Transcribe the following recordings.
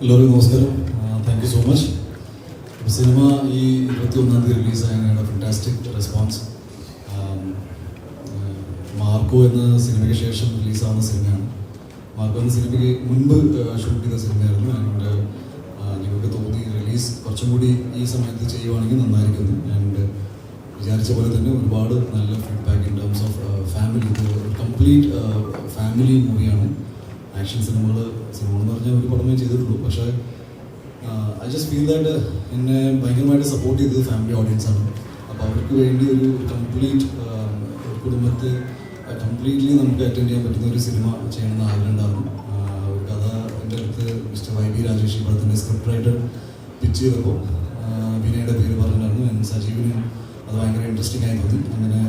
എല്ലാവർക്കും നമസ്കാരം. Thank you so much. Cinema ഈ 21-ാം തീയതി റിലീസായാണ്. Fantastic response. മാർക്കോ എന്ന സിനിമയ്ക്ക് ശേഷം റിലീസാവുന്ന സിനിമയാണ്. മാർക്കോ എന്ന സിനിമയ്ക്ക് മുൻപ് ഷൂട്ട് ചെയ്ത സിനിമയായിരുന്നു. ആൻഡ് ഞങ്ങൾക്ക് തോന്നി റിലീസ് കുറച്ചും കൂടി ഈ സമയത്ത് ചെയ്യുവാണെങ്കിൽ നന്നായിരിക്കുന്നു. ആൻഡ് വിചാരിച്ച പോലെ തന്നെ ഒരുപാട് നല്ല feedback in terms of family. ഇത് കംപ്ലീറ്റ് ഫാമിലി മൂവിയാണ്. ആക്ഷൻ സിനിമ എന്ന് പറഞ്ഞാൽ ഒരു പടമേ ചെയ്തിട്ടുള്ളൂ. പക്ഷേ ഐ ജസ്റ്റ് ഫീൽ ദാറ്റ് എന്നെ ഭയങ്കരമായിട്ട് സപ്പോർട്ട് ചെയ്തത് ഫാമിലി ഓഡിയൻസാണ്. അപ്പോൾ അവർക്ക് വേണ്ടി ഒരു കംപ്ലീറ്റ് കുടുംബത്തെ കംപ്ലീറ്റ്ലി നമുക്ക് അറ്റൻഡ് ചെയ്യാൻ പറ്റുന്ന ഒരു സിനിമ ചെയ്യണമെന്ന് ആഗ്രഹം ഉണ്ടായിരുന്നു. ഒരു കഥ എൻ്റെ അടുത്ത് മിസ്റ്റർ YB രാജേഷ് ഈ പടത്തിൻ്റെ സ്ക്രിപ്റ്റ് റൈറ്റർ പിച്ച് ചെയ്തപ്പോൾ വിനയുടെ പേര് പറഞ്ഞിട്ടുണ്ടായിരുന്നു. സജീവിന് അത് ഭയങ്കര ഇൻട്രസ്റ്റിംഗ് ആയി തോന്നി. അങ്ങനെ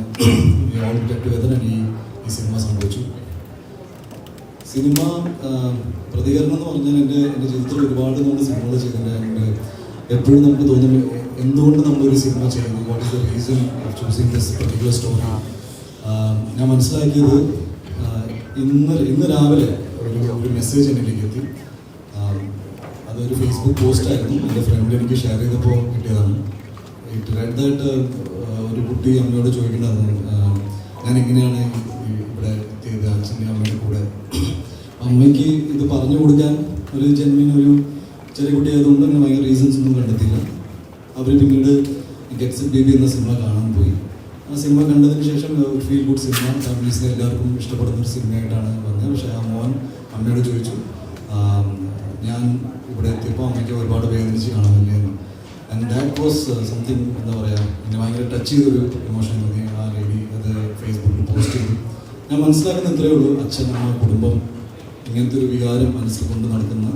ഓൾ ഗെറ്റ് ടുഗദർ ഈ സിനിമ സംഭവിച്ചു. സിനിമ പ്രതികരണം എന്ന് പറഞ്ഞാൽ എൻ്റെ ജീവിതത്തിൽ ഒരുപാട് നമ്മൾ സിനിമകൾ ചെയ്തിട്ടുണ്ട്. എപ്പോഴും നമുക്ക് തോന്നും എന്തുകൊണ്ട് നമ്മളൊരു സിനിമ ചെയ്യുന്നു, what is the reason of choosing this particular story. ഞാൻ മനസ്സിലാക്കിയത് ഇന്ന് രാവിലെ ഒരു മെസ്സേജ് എന്നിലേക്ക് എത്തി. അതൊരു ഫേസ്ബുക്ക് പോസ്റ്റായിരുന്നു. എൻ്റെ ഫ്രണ്ട് എനിക്ക് ഷെയർ ചെയ്തപ്പോൾ കിട്ടിയതാണ്. ഇറ്റ് റെഡ് ദാറ്റ് ഒരു കുട്ടി അമ്മയോട് ചോദിക്കേണ്ടതായിരുന്നു, ഞാൻ എങ്ങനെയാണ് ഇവിടെ എത്തിയത് അച്ഛൻ്റെ അമ്മയുടെ കൂടെ. അമ്മയ്ക്ക് ഇത് പറഞ്ഞു കൊടുക്കാൻ ഒരു ജന്മിനൊരു ചെറിയ കുട്ടിയായതുകൊണ്ട് അങ്ങനെ ഭയങ്കര റീസൺസ് ഒന്നും കണ്ടെത്തില്ല. അവർ പിന്നീട് ഗെറ്റ്സ് ഇറ്റ് ബേബി എന്ന സിനിമ കാണാൻ പോയി. ആ സിനിമ കണ്ടതിന് ശേഷം ഫീൽ ഗുഡ് സിനിമ, ഫാമിലീസിനെ എല്ലാവർക്കും ഇഷ്ടപ്പെടുന്ന ഒരു സിനിമയായിട്ടാണ് വന്നത്. പക്ഷേ ആ മോൻ അമ്മയോട് ചോദിച്ചു, ഞാൻ ഇവിടെ എത്തിയപ്പോൾ അമ്മയ്ക്ക് ഒരുപാട് വേദനിച്ച് കാണാനില്ലായിരുന്നു. ആൻഡ് ദാറ്റ് വാസ് സംതിങ്, എന്താ പറയുക, എന്നെ ഭയങ്കര ടച്ച് ചെയ്തൊരു ഇമോഷൻ മതി. ആ ലേഡി അത് ഫേസ്ബുക്കിൽ പോസ്റ്റ് ചെയ്തു. ഞാൻ മനസ്സിലാക്കുന്ന ഇത്രയേ ഉള്ളൂ, അച്ഛൻ, അമ്മ, കുടുംബം ഇങ്ങനത്തെ ഒരു വികാരം മനസ്സിൽ കൊണ്ട് നടക്കുന്ന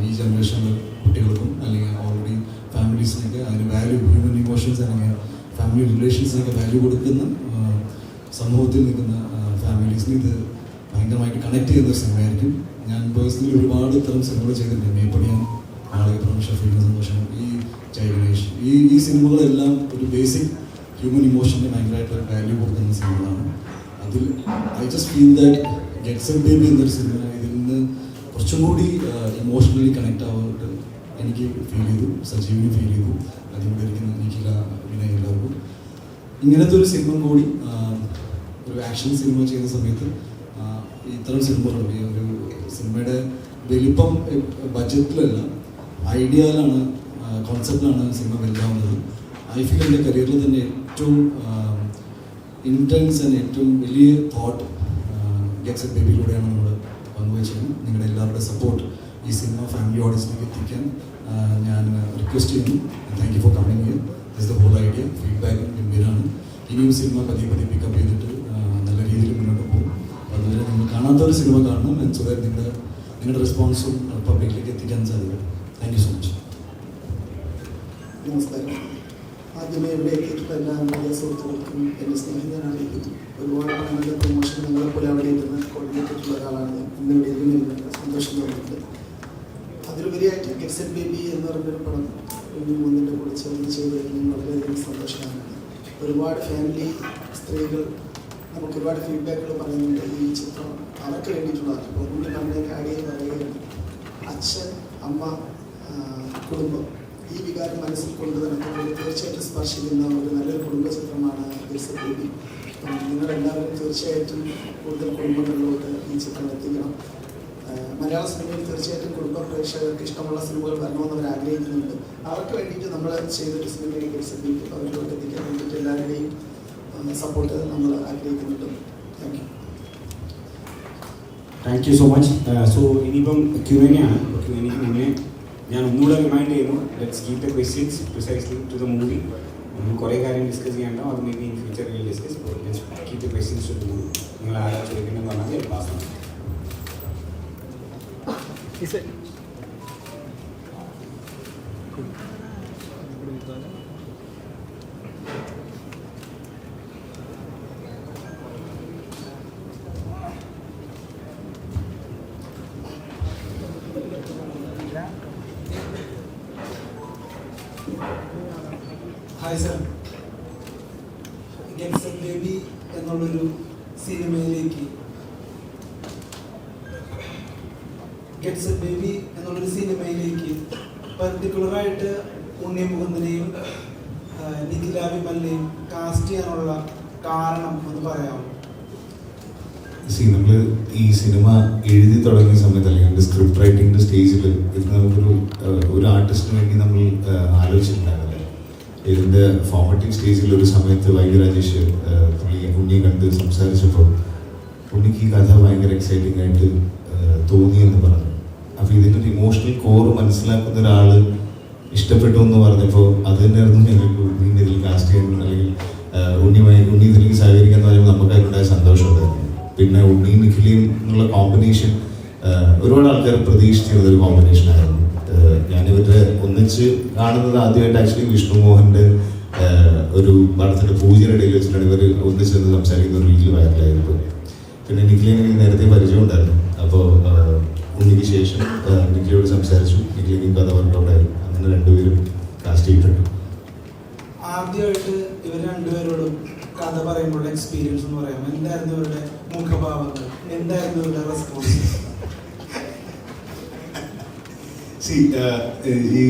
ഈ ജനറേഷനിലെ കുട്ടികൾക്കും അല്ലെങ്കിൽ ഓൾറെഡി ഫാമിലീസിനൊക്കെ അതിന് വാല്യൂ, ഹ്യൂമൻ ഇമോഷൻസ് അല്ലെങ്കിൽ ഫാമിലി റിലേഷൻസിനൊക്കെ വാല്യൂ കൊടുക്കുന്ന സമൂഹത്തിൽ നിൽക്കുന്ന ഫാമിലീസിന് ഇത് ഭയങ്കരമായിട്ട് കണക്ട് ചെയ്യുന്ന ഒരു സിനിമയായിരിക്കും. ഞാൻ പേഴ്സണലി ഒരുപാട് ഇത്തരം സിനിമകൾ ചെയ്തിട്ടുണ്ട്. മേപ്പടിയാൻ, ആളുകൾ, ഷഫീഖ്, സന്തോഷം, ഈ ജയഗണേഷ്, ഈ സിനിമകളെല്ലാം ഒരു ബേസിക് ഹ്യൂമൻ ഇമോഷന് ഭയങ്കരമായിട്ട് വാല്യൂ കൊടുക്കുന്ന സിനിമകളാണ്. അതിൽ I just feel that gets Set baby എന്നൊരു സിനിമ ഇതിൽ നിന്ന് കുറച്ചും കൂടി ഇമോഷണലി കണക്ട് ആവാനായിട്ട് എനിക്ക് ഫീൽ ചെയ്തു, സജീവിന് ഫീൽ ചെയ്തു, അതിലൂടെ ഇരിക്കുന്ന എനിക്കില്ല വിനയ എല്ലാവർക്കും. ഇങ്ങനത്തെ ഒരു സിനിമ കൂടി ഒരു ആക്ഷൻ സിനിമ ചെയ്യുന്ന സമയത്ത് ഇത്തരം സിനിമകൾ, ഈ ഒരു സിനിമയുടെ വലിപ്പം ബഡ്ജറ്റിലല്ല, ഐഡിയയിലാണ്, കോൺസെപ്റ്റിലാണ് സിനിമ വലുതാവുന്നത്. ഐ ഫീൽ എൻ്റെ കരിയറിൽ തന്നെ ഏറ്റവും ഇൻറ്റൻസ് ആൻഡ് ഏറ്റവും വലിയ തോട്ട് ഗെറ്റ്സ് ഇറ്റ് ബേബിയിലൂടെയാണ് നമ്മൾ പങ്കുവെച്ചത്. നിങ്ങളുടെ എല്ലാവരുടെ സപ്പോർട്ട് ഈ സിനിമ ഫാമിലി ഓഡിയൻസിലേക്ക് എത്തിക്കാൻ ഞാൻ റിക്വസ്റ്റ് ചെയ്യുന്നു. Thank you for coming here. This the whole idea. ഫീഡ്ബാക്കും ഗംഭീരമാണ്. ഇനിയും സിനിമ പതിയെ പിക്കപ്പ് ചെയ്തിട്ട് നല്ല രീതിയിൽ മുന്നോട്ട് പോകും. അതുവരെ നിങ്ങൾ കാണാത്തൊരു സിനിമ കാണണം. സോ ദാറ്റ് നിങ്ങളുടെ റെസ്പോൺസും പബ്ലിക്കിലേക്ക് എത്തിക്കാൻ സാധിക്കും. Thank you so much. നമസ്കാരം. ആദ്യമേ ഇവിടെ എത്തിയിട്ടുള്ള എല്ലാ മീഡിയ സുഹൃത്തുക്കൾക്കും എൻ്റെ സ്നേഹിതനെ അറിയിക്കുന്നു. ഒരുപാട് നല്ല പ്രൊമോഷൻ നിങ്ങളെപ്പോലെ അവിടെ ഇരുന്ന് കോർഡിനേറ്റ് ചെയ്തിട്ടുള്ള ഒരാളാണ്. ഇന്ന് ഇവിടെ ഇരുന്ന് സന്തോഷം തോന്നുന്നുണ്ട്. അതിലുപരിയായിട്ട് ഗെറ്റ്സ് ഇറ്റ് ബേബി എന്ന് പറഞ്ഞൊരു പടം ഒന്നിൻ്റെ കൂടെ ചേർന്ന് ചെയ്ത് കഴിഞ്ഞാൽ വളരെയധികം സന്തോഷമാണ്. ഒരുപാട് ഫാമിലി സ്ത്രീകൾ നമുക്ക് ഒരുപാട് ഫീഡ്ബാക്കുകൾ പറയുന്നുണ്ട്. ഈ ചിത്രം അവർക്ക് വേണ്ടിയിട്ടുള്ളതാണ്. അപ്പോൾ ഒന്നിൻ്റെ കണ്ടതിൻ്റെ ആടിയായി പറയുകയാണ്, അച്ഛൻ, അമ്മ, കുടുംബം, ഈ വികാരം മനസ്സിൽ കൊണ്ട് നടക്കുന്നത് തീർച്ചയായിട്ടും സ്പർശിക്കുന്ന ഒരു നല്ലൊരു കുടുംബ ചിത്രമാണ് ഗെറ്റ്സ് ഇറ്റ് ബേബി. നിങ്ങളെല്ലാവരും തീർച്ചയായിട്ടും കൂടുതൽ കുടുംബങ്ങളിലോട്ട് ഈ ചിത്രം എത്തിക്കണം. മലയാള സിനിമയിൽ തീർച്ചയായിട്ടും കുടുംബ പ്രേക്ഷകർക്ക് ഇഷ്ടമുള്ള സിനിമകൾ വരണമെന്ന് അവർ ആഗ്രഹിക്കുന്നുണ്ട്. അവർക്ക് വേണ്ടിയിട്ട് നമ്മൾ ചെയ്തൊരു സിനിമയെ ഗെറ്റ്സ് ഇറ്റ് ബേബി അവരിലോട്ട് എത്തിക്കാൻ വേണ്ടിയിട്ട് എല്ലാവരുടെയും സപ്പോർട്ട് നമ്മൾ ആഗ്രഹിക്കുന്നുണ്ട്. Thank you so much. So ഇനിയിപ്പം Q&A ആണ്. Q&Aക്ക് മുന്നേ ഞാൻ ഒന്നുകൂടെ റിമൈൻഡ് ചെയ്യുന്നു, let's keep the questions precisely to the movie. നമ്മൾ കുറേ കാര്യം ഡിസ്കസ് ചെയ്യാനുണ്ടാവും. അത് maybe in future will discuss. Let's keep the questions to the movie. നിങ്ങൾ ആരാ ചോദിക്കേണ്ടതെന്ന് പറഞ്ഞാൽ പാസ് ആണ്. Hi sir, Get Set Baby എന്നുള്ളൊരു സിനിമയിലേക്ക് ഗെറ്റ്സ് എ ബേബി എന്നുള്ളൊരു സിനിമയിലേക്ക് പർട്ടിക്കുലറായിട്ട് ഉണ്ണി മുകുന്ദനെയും നിഖില വിമലിനെയും കാസ്റ്റ് ചെയ്യാനുള്ള കാരണം ഒന്ന് പറയാമോ? നമ്മൾ ഈ സിനിമ എഴുതി തുടങ്ങിയ സമയത്ത് അല്ലെങ്കിൽ സ്ക്രിപ്റ്റ് റൈറ്റിംഗിന്റെ സ്റ്റേജിൽ ഇത് നമുക്കൊരു ആർട്ടിസ്റ്റിന് വേണ്ടി നമ്മൾ ആലോചിച്ചിട്ടുണ്ടായിരുന്നില്ല. ഇതിന്റെ ഫോർമാറ്റിംഗ് സ്റ്റേജിൽ ഒരു സമയത്ത് വൈദ്യ രാജേഷ് പുള്ളി ഉണ്ണിയെ കണ്ട് സംസാരിച്ചപ്പോൾ ഉണ്ണിക്ക് ഈ കഥ ഭയങ്കര എക്സൈറ്റിംഗ് ആയിട്ട് തോന്നിയെന്ന് പറഞ്ഞു. അപ്പോൾ ഇതിൻ്റെ ഒരു ഇമോഷണൽ കോർ മനസ്സിലാക്കുന്ന ഒരാൾ ഇഷ്ടപ്പെട്ടു എന്ന് പറഞ്ഞപ്പോൾ അത് തന്നെയായിരുന്നു ഞങ്ങൾക്ക് ഉണ്ണീൻ്റെ ഇതിൽ കാസ്റ്റ് ചെയ്യാൻ അല്ലെങ്കിൽ ഉണ്ണി ഇതിലേക്ക് സഹകരിക്കാൻ എന്ന് പറയുമ്പോൾ നമുക്ക് അതിനുണ്ടായ സന്തോഷമുണ്ടായിരുന്നു. പിന്നെ ഉണ്ണി നിഖിലയും എന്നുള്ള കോമ്പിനേഷൻ ഒരുപാട് ആൾക്കാർ പ്രതീക്ഷിച്ചിരുന്ന ഒരു കോമ്പിനേഷൻ ആയിരുന്നു. ഞാനിവരുടെ ഒന്നിച്ച് കാണുന്നത് ആദ്യമായിട്ട് ആക്ച്വലി വിഷ്ണു മോഹൻ്റെ ഒരു പടത്തിൻ്റെ പൂജയുടെ ഇടയിൽ വെച്ചിട്ടാണ് ഇവർ ഒന്നിച്ചെന്ന് സംസാരിക്കുന്ന ഒരു റീൽ വൈറലായിരുന്നു. പിന്നെ നിഖിലിനെ എനിക്ക് നേരത്തെ പരിചയം ഉണ്ടായിരുന്നു. അപ്പോൾ ഉണ്ണിക്ക് ശേഷം നിഖിലയോട് സംസാരിച്ചു. നിഖിലേക്ക് കഥ വർക്കൗട്ടായിരുന്നു. അങ്ങനെ രണ്ടുപേരും കാസ്റ്റ് ചെയ്തിട്ടുണ്ട്. ആദ്യമായിട്ട് ഇവർ രണ്ടുപേരോടും കഥ പറയുമ്പോഴുള്ള എക്സ്പീരിയൻസ് എന്ന് പറയാം. എന്തായിരുന്നു ഇവരുടെ മുഖഭാവങ്ങൾ, എന്തായിരുന്നു ഇവരുടെ റെസ്പോൺസ്? ഈ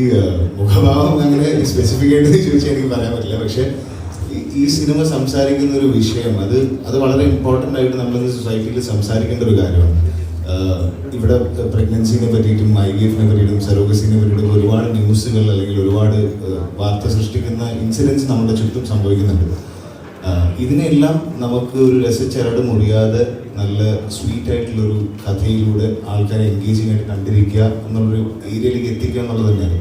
മുഖഭാവം അങ്ങനെ സ്പെസിഫിക് ആയിട്ട് ചോദിച്ചാൽ എനിക്ക് പറയാൻ പറ്റില്ല. പക്ഷെ ഈ സിനിമ സംസാരിക്കുന്ന ഒരു വിഷയം അത് വളരെ ഇമ്പോർട്ടൻ്റ് ആയിട്ട് നമ്മൾ സൊസൈറ്റിയിൽ സംസാരിക്കേണ്ട ഒരു കാര്യമാണ്. ഇവിടെ പ്രഗ്നൻസിനെ പറ്റിയിട്ടും IVF-നെ പറ്റിയിട്ടും സറോഗസിനെ പറ്റിയിട്ടും ഒരുപാട് ന്യൂസുകൾ അല്ലെങ്കിൽ ഒരുപാട് വാർത്ത സൃഷ്ടിക്കുന്ന ഇൻസിഡൻസ് നമ്മുടെ ചുറ്റും സംഭവിക്കുന്നുണ്ട്. ഇതിനെല്ലാം നമുക്ക് ഒരു രസച്ചരട് മുറിയാതെ നല്ല സ്വീറ്റ് ആയിട്ടുള്ളൊരു കഥയിലൂടെ ആൾക്കാരെ എൻഗേജിങ് ആയിട്ട് കണ്ടിരിക്കുക എന്നുള്ളൊരു ഏരിയയിലേക്ക് എത്തിക്കുക എന്നുള്ളത് തന്നെയാണ്.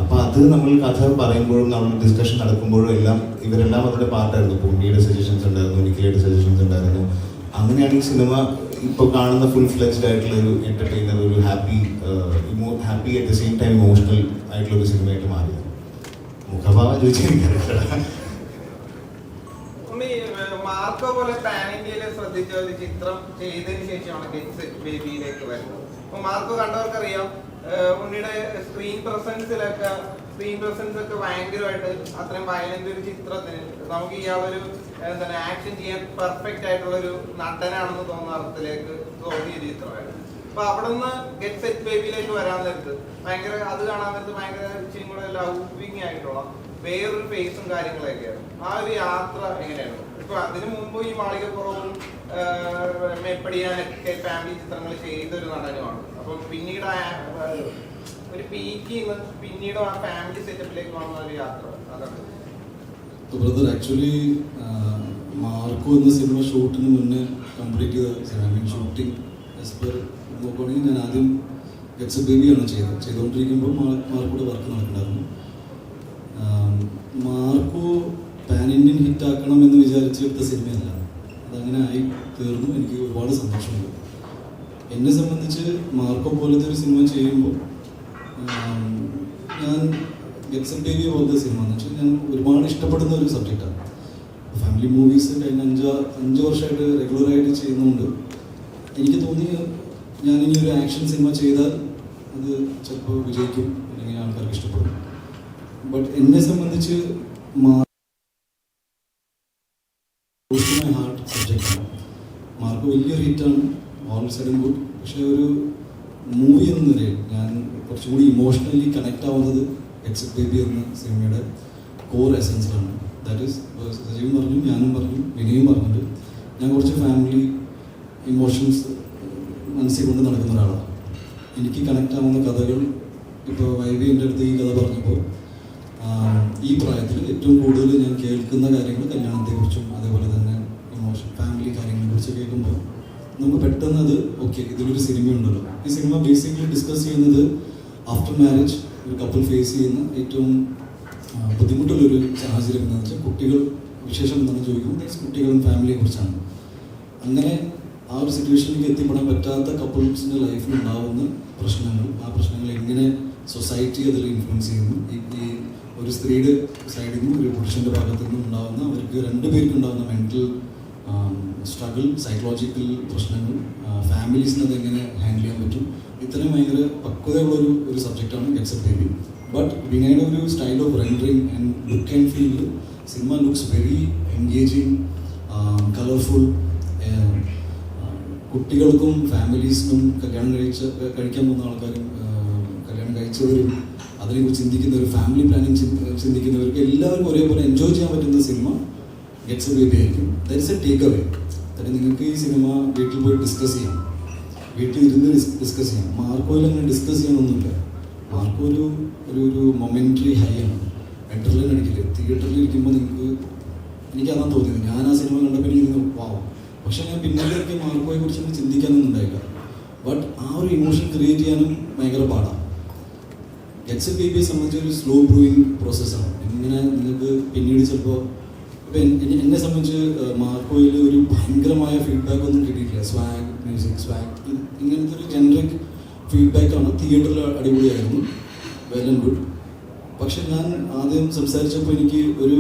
അപ്പോൾ അത് നമ്മൾ കഥ പറയുമ്പോഴും നമ്മൾ ഡിസ്കഷൻ നടക്കുമ്പോഴും എല്ലാം ഇവരെല്ലാം അതിൻ്റെ പാർട്ടായിരുന്നു. പുണ്ണിയുടെ സജഷൻസ് ഉണ്ടായിരുന്നു, നിഖിലയുടെ സജഷൻസ് ഉണ്ടായിരുന്നു. അങ്ങനെയാണ് ഈ സിനിമ ഇപ്പോൾ കാണുന്ന ഫുൾ ഫ്ലെജ്ഡ് ആയിട്ടുള്ള ഒരു എൻ്റർടൈനർ, ഒരു happy at the same time emotional ആയിട്ടുള്ള ഒരു സിനിമയായിട്ട് മാറിയത്. മുഖഭാവം ചോദിച്ചാൽ എനിക്കറിയില്ല. മാർക്കോ പോലെ പാൻ ഇന്ത്യയിലെ ശ്രദ്ധിച്ച ഒരു ചിത്രം ചെയ്തതിനു ശേഷമാണ് ഗെറ്റ്സ് എ ബേബിയിലേക്ക് വരുന്നത്. അപ്പൊ മാർക്കോ കണ്ടവർക്കറിയാം, ഉണ്ണിയുടെ സ്ക്രീൻ പ്രസൻസ് ഒക്കെ ഭയങ്കരമായിട്ട് അത്രയും വയലന്റ് ഒരു ചിത്രത്തിന് നമുക്ക് ഇയാളൊരു എന്താണ് ആക്ഷൻ ചെയ്യാൻ പെർഫെക്റ്റ് ആയിട്ടുള്ള ഒരു നടനാണെന്ന് തോന്നുന്ന അർത്ഥത്തിലേക്ക് തോന്നിയ ചിത്രമായിരുന്നു. അപ്പൊ അവിടെ നിന്ന് ഗെറ്റ്സ് എ ബേബിയിലേക്ക് വരാൻ നേരത്ത് ഭയങ്കര അത് കാണാൻ നേരത്ത് ഭയങ്കര ഇച്ചിരി കൂടെ ലവിങ് ആയിട്ടുള്ള വേറൊരു ഫേസും കാര്യങ്ങളൊക്കെയാണ്. ആ ഒരു യാത്ര എങ്ങനെയാണ്? ഇപ്പൊ അതിനു മുമ്പ് ഈ മാളികപ്പുറവും മേപ്പടിയാനൊക്കെ ഫാമിലി ചിത്രങ്ങൾ ചെയ്തൊരു നടനുമാണ്. അപ്പൊ പിന്നീട് ഒരു പീക്കിൽ നിന്ന് പിന്നീട് ആ ഫാമിലി സെറ്റപ്പിലേക്ക് വന്ന ഒരു യാത്ര അതാണ്. ബ്രദർ ആക്ച്വലി മാർക്കോ എന്ന സിനിമ ഷൂട്ടിന് മുന്നേ കംപ്ലീറ്റ് ചെയ്ത ഷൂട്ടിംഗ് നോക്കുകയാണെങ്കിൽ ഞാൻ ആദ്യം ഗെറ്റ്സ് എ ബേബിയാണ് ചെയ്തുകൊണ്ടിരിക്കുമ്പോൾ മാർക്കോയുടെ വർക്ക് നടക്കുന്നുണ്ടായിരുന്നു. മാർക്കോ പാൻ ഇന്ത്യൻ ഹിറ്റാക്കണം എന്ന് വിചാരിച്ചെടുത്ത സിനിമയല്ല, അതങ്ങനെ ആയി തീർന്നു. എനിക്ക് ഒരുപാട് സന്തോഷമുണ്ട്. എന്നെ സംബന്ധിച്ച് മാർക്കോ പോലത്തെ ഒരു സിനിമ ചെയ്യുമ്പോൾ ഞാൻ ഗെറ്റ്സ് എ ബേബി പോലത്തെ സിനിമ എന്ന് വെച്ചാൽ ഞാൻ ഒരുപാട് ഇഷ്ടപ്പെടുന്ന ഒരു സബ്ജക്റ്റാണ്. ഫാമിലി മൂവീസ് കഴിഞ്ഞ 5 വർഷമായിട്ട് റെഗുലറായിട്ട് ചെയ്യുന്നതുകൊണ്ട് എനിക്ക് തോന്നി ഞാനിനി ഒരു ആക്ഷൻ സിനിമ ചെയ്താൽ അത് ചിലപ്പോൾ വിജയിക്കും, അല്ലെങ്കിൽ ആൾക്കാർക്ക് ഇഷ്ടപ്പെടും. ബട്ട് എന്നെ സംബന്ധിച്ച് മൈ ഹാർട്ട് സബ്ജക്റ്റാണ്. മാർക്കോ വലിയൊരു ഹിറ്റാണ്, ഓൾ സെഡ് ആൻഡ് ഗുഡ്. പക്ഷേ ഒരു മൂവി എന്ന നിലയിൽ ഞാൻ കുറച്ചും കൂടി ഇമോഷണലി കണക്ട് ആവുന്നത് ഗെറ്റ്സ് എ ബേബി എന്ന സിനിമയുടെ കോർ എസൻസിലാണ്. ദാറ്റ് ഈസ് സജീവും പറഞ്ഞു, ഞാനും പറഞ്ഞു, വിനയും പറഞ്ഞിട്ട് ഞാൻ കുറച്ച് ഫാമിലി ഇമോഷൻസ് മനസ്സിൽ കൊണ്ട് നടക്കുന്ന ഒരാളാണ്. എനിക്ക് കണക്ട് ആവുന്ന കഥകൾ ഇപ്പോൾ വൈവി എൻ്റെ അടുത്ത് ഈ കഥ പറഞ്ഞപ്പോൾ ഈ പ്രായത്തിൽ ഏറ്റവും കൂടുതൽ ഞാൻ കേൾക്കുന്ന കാര്യങ്ങൾ കല്യാണത്തെക്കുറിച്ചും അതേപോലെ തന്നെ ഫാമിലി കാര്യങ്ങളെക്കുറിച്ച് കേൾക്കുമ്പോൾ നമുക്ക് പെട്ടെന്ന് അത് ഓക്കെ ഇതിലൊരു സിനിമ ഉണ്ടല്ലോ. ഈ സിനിമ ബേസിക്കലി ഡിസ്കസ് ചെയ്യുന്നത് ആഫ്റ്റർ മാരേജ് ഒരു കപ്പിൾ ഫേസ് ചെയ്യുന്ന ഏറ്റവും ബുദ്ധിമുട്ടുള്ളൊരു സാഹചര്യം എന്താണെന്ന് വെച്ചാൽ കുട്ടികൾ വിശേഷം എന്താണെന്ന് ചോദിക്കുമ്പോൾ കുട്ടികളും ഫാമിലിയെ കുറിച്ചാണ്. അങ്ങനെ ആ ഒരു സിറ്റുവേഷനിലേക്ക് എത്തിപ്പെടാൻ പറ്റാത്ത കപ്പിൾസിൻ്റെ ലൈഫിൽ ഉണ്ടാകുന്ന പ്രശ്നങ്ങൾ, ആ പ്രശ്നങ്ങൾ എങ്ങനെ സൊസൈറ്റി അതിൽ ഇൻഫ്ലുവൻസ് ചെയ്യുന്നു, ഈ ഒരു സ്ത്രീയുടെ സൈഡിൽ നിന്നും ഒരു പുരുഷൻ്റെ ഭാഗത്തു നിന്നും ഉണ്ടാകുന്ന അവർക്ക് രണ്ടുപേർക്കും ഉണ്ടാകുന്ന മെൻ്റൽ സ്ട്രഗിൾ, സൈക്കോളജിക്കൽ പ്രശ്നങ്ങൾ, ഫാമിലീസിന് അതെങ്ങനെ ഹാൻഡിൽ ചെയ്യാൻ പറ്റും, ഇത്രയും ഭയങ്കര പക്വതയുള്ളൊരു സബ്ജക്റ്റാണ് ഗെറ്റ്സ് എ ബേബി. ബട്ട് വിനയുടെ ഒരു style of rendering and look and feel cinema looks very engaging, colourful. കുട്ടികൾക്കും ഫാമിലീസിനും കഴിക്കാൻ പോകുന്ന ആൾക്കാരും കല്യാണം കഴിച്ചവരും അതിനെക്കുറിച്ച് ചിന്തിക്കുന്നവർ, ഫാമിലി പ്ലാനിങ് ചിന്തിക്കുന്നവർക്ക് എല്ലാവർക്കും ഒരേപോലെ എൻജോയ് ചെയ്യാൻ പറ്റുന്ന സിനിമ ഗെറ്റ്സ് എ ബേബി ആയിരിക്കും. That's A take away. അതായത് നിങ്ങൾക്ക് ഈ സിനിമ വീട്ടിൽ പോയി ഡിസ്കസ് ചെയ്യാം, വീട്ടിൽ ഇരുന്ന് ഡിസ്കസ് ചെയ്യാം. മാർക്കോയിൽ അങ്ങനെ ഡിസ്കസ് ചെയ്യാനൊന്നുമില്ല. മാർക്കോ ഒരു മൊമെൻ്ററി ഹൈ ആണ്. എൻ്റർലൈൻ അടിക്കില്ല. തിയേറ്ററിൽ ഇരിക്കുമ്പോൾ നിങ്ങൾക്ക്, എനിക്ക് അതാണ് തോന്നിയത്. ഞാൻ ആ സിനിമ കണ്ടപ്പോൾ എനിക്ക് വാവും. പക്ഷെ ഞാൻ പിന്നീടേക്ക് മാർക്കോയെ കുറിച്ച് ചിന്തിക്കാനൊന്നും ഉണ്ടായില്ല. ബട്ട് ആ ഒരു ഇമോഷൻ ക്രിയേറ്റ് ചെയ്യാനും ഭയങ്കര പാടാണ്. ഗെറ്റ്സ് എ ബേബിയെ സംബന്ധിച്ച് ഒരു സ്ലോ ബ്രൂയിങ് പ്രോസസ്സാണ്. ഇങ്ങനെ നിങ്ങൾക്ക് പിന്നീട് ചിലപ്പോൾ ഇപ്പം എന്നെ സംബന്ധിച്ച് മാർക്കോയിൽ ഒരു ഭയങ്കരമായ ഫീഡ്ബാക്ക് ഒന്നും കിട്ടിയിട്ടില്ല. സ്വാഗ് മ്യൂസിക്, സ്വാഗ്, ഇങ്ങനത്തെ ഒരു ജനറിക് ഫീഡ്ബാക്കാണ്. തിയേറ്ററിൽ അടിപൊളിയായിരുന്നു, വെൽ ആൻഡ് ഗുഡ്. പക്ഷെ ഞാൻ ആദ്യം സംസാരിച്ചപ്പോൾ എനിക്ക് ഒരു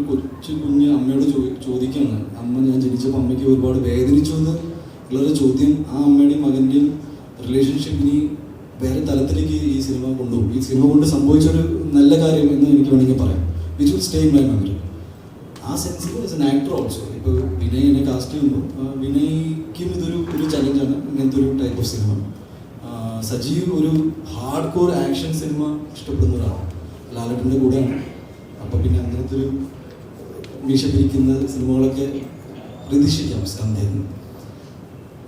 കൊച്ചു കുഞ്ഞ് അമ്മയോട് ചോദിക്കുകയാണ്, അമ്മ ഞാൻ ജനിച്ചപ്പോൾ അമ്മയ്ക്ക് ഒരുപാട് വേദനിച്ചു എന്ന് ഉള്ളൊരു ചോദ്യം. ആ അമ്മയുടെയും മകൻ്റെയും റിലേഷൻഷിപ്പിന് വേറെ തലത്തിലേക്ക് ഈ സിനിമ കൊണ്ടുപോകും. ഈ സിനിമ കൊണ്ട് സംഭവിച്ചൊരു നല്ല കാര്യം എന്ന് എനിക്ക് വേണമെങ്കിൽ പറയാം, which will stay in my memory. ആ സെൻസിൽ ആസ് എൻ ആക്ടർ ഓൾസോ. ഇപ്പോൾ വിനയ് എന്നെ കാസ്റ്റ് ചെയ്യുമ്പോൾ വിനയ്ക്കും ഇതൊരു ചലഞ്ചാണ്, ഇങ്ങനത്തെ ഒരു ടൈപ്പ് ഓഫ് സിനിമ. സജീവ് ഒരു ഹാർഡ് കോർ ആക്ഷൻ സിനിമ ഇഷ്ടപ്പെടുന്ന ഒരാളാണ്, ലാലേട്ടൻ്റെ കൂടെയാണ്. അപ്പോൾ പിന്നെ അങ്ങനത്തെ ഒരു മീശ പിരിക്കുന്ന സിനിമകളൊക്കെ പ്രതീക്ഷിക്കാം സ്കന്ധയിൽ നിന്ന്.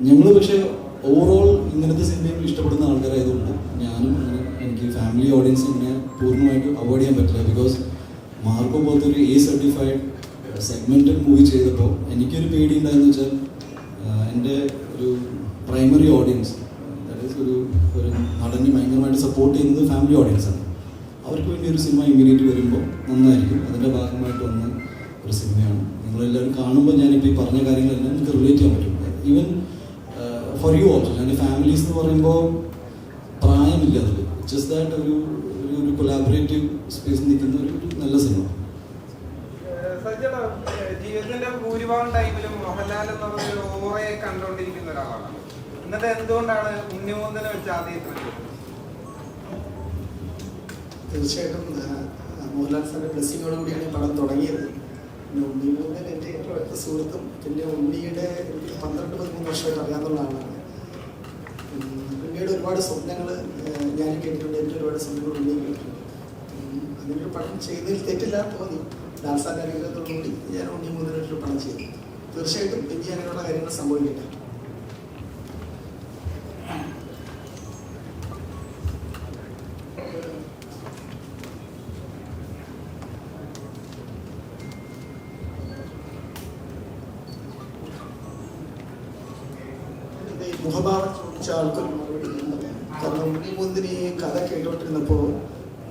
ഞങ്ങൾ പക്ഷേ ഓവറോൾ ഇങ്ങനത്തെ സിനിമയും ഇഷ്ടപ്പെടുന്ന ആൾക്കാരായതുകൊണ്ട് ഞാനും എനിക്ക് ഫാമിലി ഓഡിയൻസ് ഇങ്ങനെ പൂർണ്ണമായിട്ട് അവോയ്ഡ് ചെയ്യാൻ പറ്റില്ല. ബിക്കോസ് മാർക്കോ പോലത്തെ ഒരു A സർട്ടിഫൈഡ് സെഗ്മെൻറ്റഡ് മൂവി ചെയ്തപ്പോൾ എനിക്കൊരു പേടി ഉണ്ടായെന്ന് വെച്ചാൽ എൻ്റെ ഒരു പ്രൈമറി ഓഡിയൻസ്, ദാറ്റ് ഈസ് ഒരു നടനെ ഭയങ്കരമായിട്ട് സപ്പോർട്ട് ചെയ്യുന്നത് ഫാമിലി ഓഡിയൻസാണ്. അവർക്ക് വേണ്ടി ഒരു സിനിമ ഇമ്മീഡിയറ്റ് വരുമ്പോൾ നന്നായിരിക്കും. അതിൻ്റെ ഭാഗമായിട്ട് വന്ന ഒരു സിനിമയാണ്. നിങ്ങളെല്ലാവരും കാണുമ്പോൾ ഞാനിപ്പോൾ ഈ പറഞ്ഞ കാര്യങ്ങളെല്ലാം എനിക്ക് റിലേറ്റ് ചെയ്യാൻ പറ്റും. Even for you also. ഞാൻ ഫാമിലീസ് എന്ന് പറയുമ്പോൾ പ്രായമില്ല അതിൽ. ജസ്റ്റ് ദാറ്റ് ഒരു കൊലാബറേറ്റീവ് സ്പേസിൽ നിൽക്കുന്ന ഒരു നല്ല സിനിമ. സജ്ജട ജീവിതത്തിന്റെ ഭൂരിഭാഗം ടൈമിലും മോഹൻലാൽ എന്ന് പറഞ്ഞ ഓറയെ കണ്ടുകൊണ്ടിരിക്കുന്ന ഒരാളാണ്. എന്നിട്ട് എന്തുകൊണ്ടാണ് ഉണ്ണിമൂന്തനെ വെച്ച് ആദ്യം തീർച്ചയായിട്ടും മോഹൻലാൽ സാറിന്റെ ബ്ലെസ്സിങ്ങോട് കൂടിയാണ് ഈ പടം തുടങ്ങിയത്. പിന്നെ ഉണ്ണിമൂന്നൻ എൻ്റെ ഏറ്റവും അടുത്ത സുഹൃത്തും പിന്നെ ഉണ്ണിയുടെ 12-13 വർഷമായിട്ട് അറിയാവുന്ന ആളാണ്. ഉണ്ണിയുടെ ഒരുപാട് സ്വപ്നങ്ങൾ ഞാൻ കേട്ടിട്ടുണ്ട്. എൻ്റെ ഒരുപാട് സ്വപ്നങ്ങൾ ഉണ്ണി കേട്ടിട്ടുണ്ട്. അതിനൊരു പടം ചെയ്തതിൽ തെറ്റില്ല തോന്നി. ലാൽ സാറിൻ്റെ അനുഗ്രഹത്തോടുകൂടി ഞാൻ ഉണ്ണിമൂന്നനൊരു പടം ചെയ്തു. തീർച്ചയായിട്ടും ഇനി അങ്ങനെയുള്ള കാര്യങ്ങൾ സംഭവിക്കട്ടെ. മുഖഭാവം ചോദിച്ച ആൾക്കൊരു മറുപടി പറയാം. കാരണം ഉണ്ണിമൂന്നിന് ഈ കഥ കേട്ടോണ്ടിരുന്നപ്പോൾ